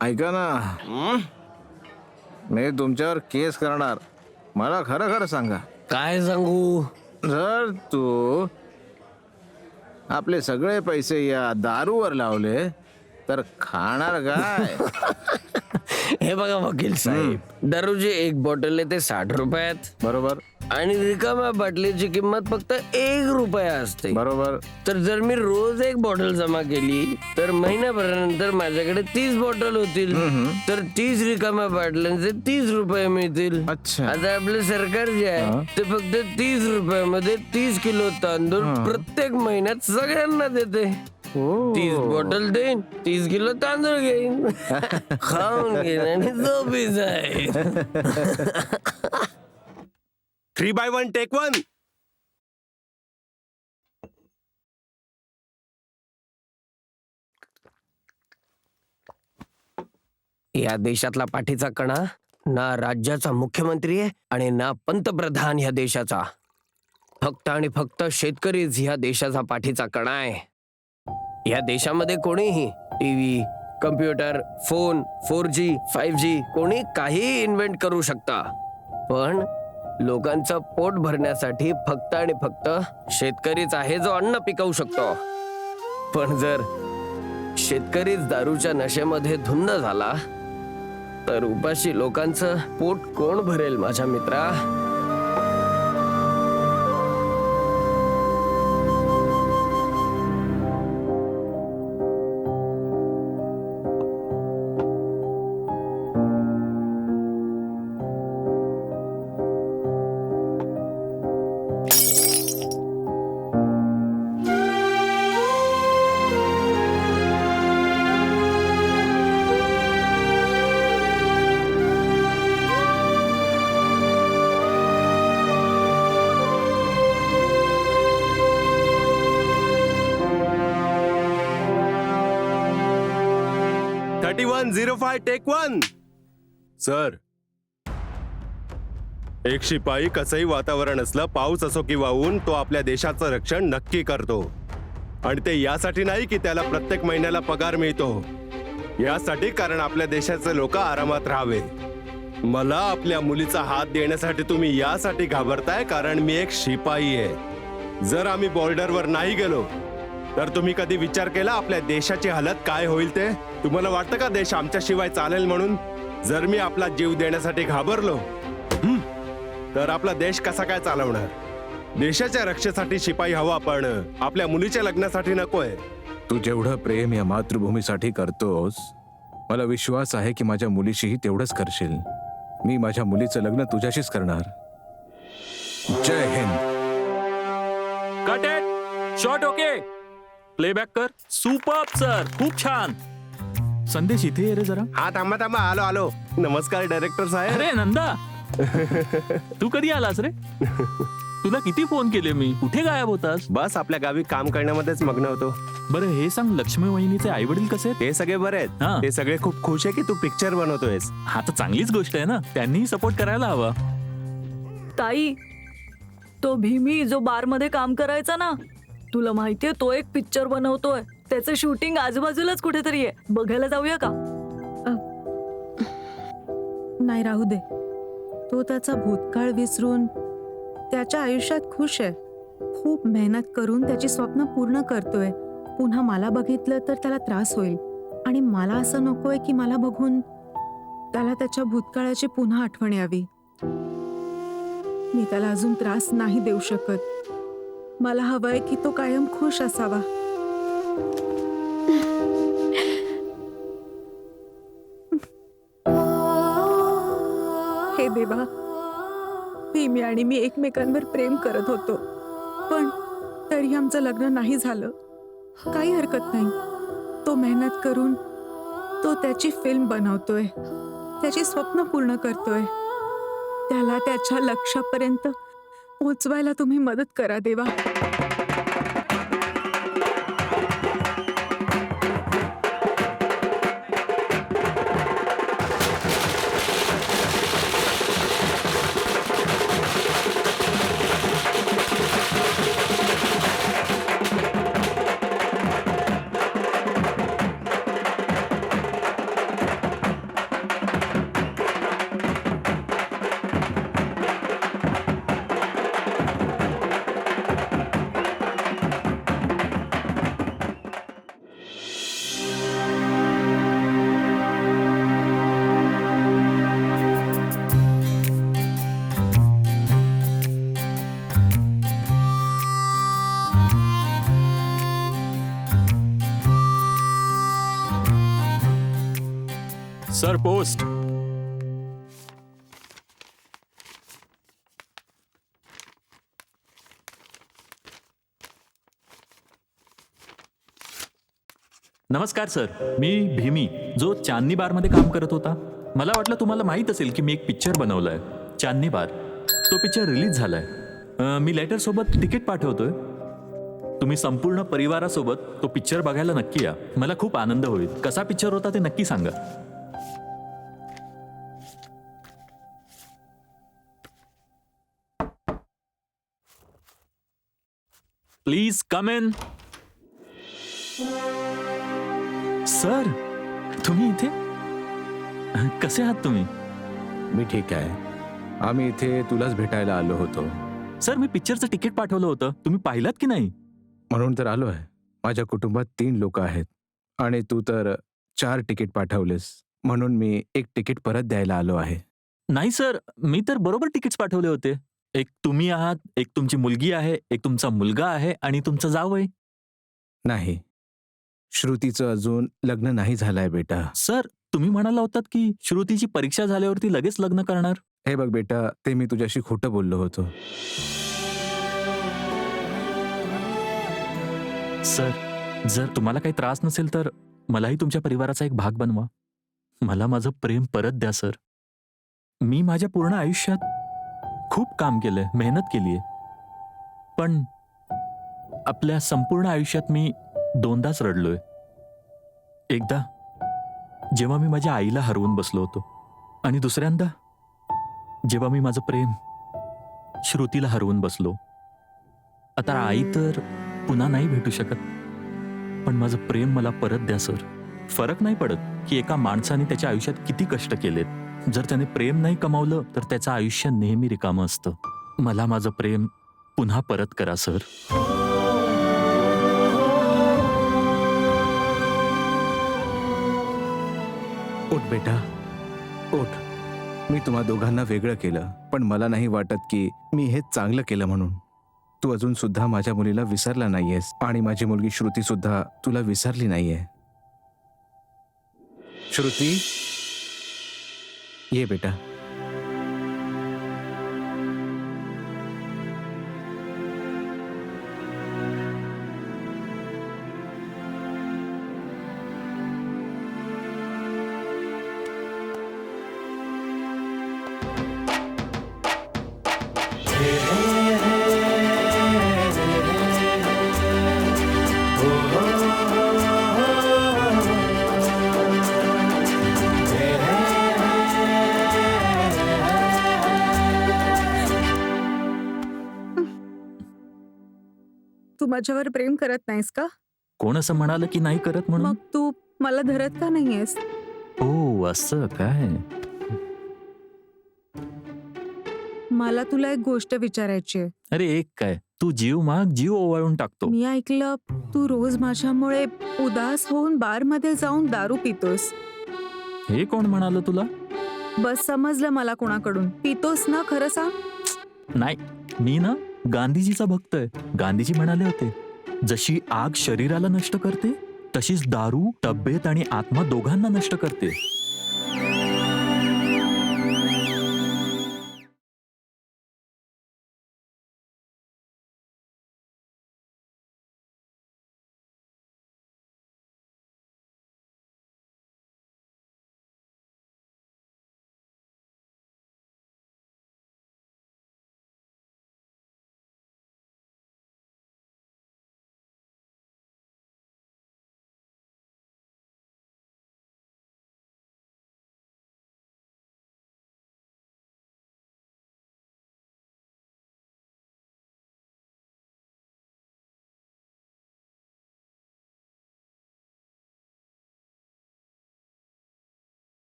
ऐका ना, मी तुमच्यावर केस करणार. मला खरं खरं सांगा. काय सांगू? जर तू आपले सगळे पैसे या दारूवर लावले तर खाणार काय? हे बघा वकील साहेब, दारूची एक बॉटल आहे ते 60 रुपयात बरोबर आणि रिकाम्या बाटलीची किंमत फक्त 1 रुपया असते. बरोबर. तर जर मी रोज एक बॉटल जमा केली तर महिन्याभरानंतर माझ्याकडे 30 बॉटल होतील. तर 30 रिकाम्या बाटल्यांचे 30 रुपये मिळतील. अच्छा. आता आपलं सरकार जे आहे ते फक्त 30 रुपयामध्ये 30 किलो तांदूळ प्रत्येक महिन्यात सगळ्यांना देते. 30 बॉटल देईन, 30 किलो तांदूळ घेईन, खाऊन घेईन आणि झोपी जाईन. 3x1 take 1. या देशातला पाठीचा कणा ना राज्याचा मुख्यमंत्री आहे आणि ना पंतप्रधान ह्या देशाचा. फक्त आणि फक्त शेतकरीच ह्या देशाचा पाठीचा कणा आहे. या देशामध्ये कोणीही TV, computer, phone, 4G, 5G कोणी काही इन्व्हेंट करू शकता, पण लोकांचं पोट भरण्यासाठी फक्त आणि फक्त शेतकरीच आहे जो अन्न पिकवू शकतो. पण जर शेतकरीच दारूच्या नशेमध्ये धुंद झाला तर उपाशी लोकांचं पोट कोण भरेल माझ्या मित्रा? टेक 1. सर, एक शिपाई कसंही वातावरण असलं, पाऊस असो किंवा ऊन, तो आपल्या देशाचं रक्षण नक्की करतो. आणि ते यासाठी नाही की त्याला प्रत्येक महिन्याला पगार मिळतो, यासाठी कारण आपल्या देशाचे लोक आरामात राहावे. मला आपल्या मुलीचा हात देण्यासाठी तुम्ही यासाठी घाबरताय कारण मी एक शिपाई आहे. जर आम्ही बॉर्डरवर नाही गेलो तर तुम्ही कधी विचार केला आपल्या देशाची हालत काय होईल ते? तुम्हाला वाटतं का देश आमच्याशिवाय चालेल म्हणून? जर मी आपला जीव देण्यासाठी घाबरलो तर आपला देश कसा काय चालवणार? देशाच्या रक्षेसाठी शिपाई हवा, पण आपल्या मुलीच्या लग्नासाठी नकोय. तू जेवढं प्रेम या मातृभूमीसाठी करतोस, मला विश्वास आहे की माझ्या मुलीशीही तेवढंच करशील. मी माझ्या मुलीचं लग्न तुझ्याशीच करणार. जय हिंद. Cut it. Shot okay. Playback कर. सुपर्ब सर, खूप छान. संदेश इथे ये रे जरा. हा, थांबा थांबा, आलो आलो. नमस्कार डायरेक्टर साहेब. अरे नंदा, तू कधी आलास रे? तुला किती फोन केले मी, कुठे गायब होतास? बस आपल्या गावी काम करण्यामध्येच मग्न होतो. बरं हे सांग, लक्ष्मी वहिनीचे आई वडील कसे आहेत? ते सगळे बरे आहेत. हा. ते सगळे खूप खुश आहे की तू पिक्चर बनवतोयस. हा तर चांगलीच गोष्ट आहे ना, त्यांनीही सपोर्ट करायला हवा. ताई, तो भीमी जो बार मध्ये काम करायचा ना, तुला माहितीये तो एक पिक्चर बनवतोय. त्याचं शूटिंग आजूबाजूलाच कुठेतरी आहे, बघायला जाऊया का? नाही, राहू दे. तो त्याचा भूतकाळ विसरून त्याच्या आयुष्यात खुश आहे. खूप मेहनत करून त्याची स्वप्न पूर्ण करतोय. पुन्हा मला बघितलं तर त्याला त्रास होईल आणि मला असं नकोय की मला बघून त्याला त्याच्या भूतकाळाची पुन्हा आठवण यावी. मी त्याला अजून त्रास नाही देऊ शकत. मला हवंय की तो कायम खुश असावा. हे देवा, भीमी आणि मी एकमेकांवर प्रेम करत होतो, पण तरी आमचं लग्न नाही झालं. काही हरकत नाही. तो मेहनत करून तो त्याची फिल्म बनवतोय, त्याची स्वप्न पूर्ण करतोय. त्याला त्याच्या लक्ष्यापर्यंत पोहोचवायला तुम्ही मदत करा देवा. Sir post. नमस्कार सर, मी भीमी जो चांदनी बारमध्ये काम करत होता. मला वाटलं तुम्हाला माहित असेल की मी एक पिक्चर बनवलाय चांदनी बार. तो पिक्चर रिलीज झालाय. मी लेटर सोबत तिकीट पाठवतोय. तुम्ही संपूर्ण परिवारासोबत तो पिक्चर बघायला नक्की या. मला खूप आनंद होईल. कसा पिक्चर होता ते नक्की सांगा. Please come in. सर तुम्ही इथे कसे आहात तुम्ही? मी ठीक आहे. आम्ही इथे तुलाच भेटायला आलो होतो. सर मी पिक्चरचं तिकीट पाठवलं होतं, तुम्ही पाहिलात की नाही? म्हणून तर आलो आहे. माझ्या कुटुंबात 3 लोक आहेत आणि तू तर 4 तिकीट पाठवलेस, म्हणून मी 1 तिकीट परत द्यायला आलो आहे. नाही सर, मी तर बरोबर तिकीट्स पाठवले होते. एक तुम्ही आहात, एक तुमची मुलगी आहे, एक तुमचा मुलगा आहे आणि तुमचं जावई. नाही, श्रुतीचं अजून लग्न नाही झालंय बेटा. सर तुम्ही म्हणाला होतात की श्रुतीची परीक्षा झाल्यावरती लगेच लग्न करणार. हे बघ बेटा, ते मी तुझ्याशी खोटं बोललो होतो. सर जर तुम्हाला काही त्रास नसेल तर मलाही तुमच्या परिवाराचा एक भाग बनवा. मला माझं प्रेम परत द्या सर. मी माझ्या पूर्ण आयुष्यात खूप काम केलंय, मेहनत केलीये, पण आपल्या संपूर्ण आयुष्यात मी 2दाच रडलोय. एकदा जेव्हा मी माझ्या आईला हरवून बसलो होतो आणि दुसऱ्यांदा जेव्हा मी माझं प्रेम श्रुतीला हरवून बसलो. आता आई तर पुन्हा नाही भेटू शकत, पण माझं प्रेम मला परत द्या सर. फरक नाही पडत की एका माणसाने त्याच्या आयुष्यात किती कष्ट केलेत. जर त्याने प्रेम नाही कमावलं तर त्याचं आयुष्य नेहमी रिकामं असतं. मला माझं प्रेम पुन्हा परत करा सर. उठ बेटा, उठ. मी तुम्हा दोघांना वेगळं केलं, पण मला नाही वाटत की मी हे चांगलं केलं म्हणून. तू अजून सुद्धा माझ्या मुलीला विसरला नाहीयेस आणि माझी मुलगी श्रुती सुद्धा तुला विसरली नाहीये. श्रुती, ये बेटा. तू माझ्यावर प्रेम करत नाहीस का? कोण असं म्हणालं की नाही करत म्हणून? मग तू मला धरत का नाहीयेस? ओ असं काय? मला तुला एक गोष्ट विचारायची आहे. अरे एक काय, तू जीव माग, जीव ओवाळून टाकतो. मी ऐकलं तू रोज माझ्यामुळे उदास होऊन बारमध्ये जाऊन दारू पितोस. हे कोण म्हणालं तुला? बस समजलं मला कोणाकडून. पितोस ना, खरं सांग. नाही, मी ना गांधीजीचा भक्त आहे. गांधीजी म्हणाले होते, जशी आग शरीराला नष्ट करते तशीच दारू तब्येत आणि आत्मा दोघांना नष्ट करते.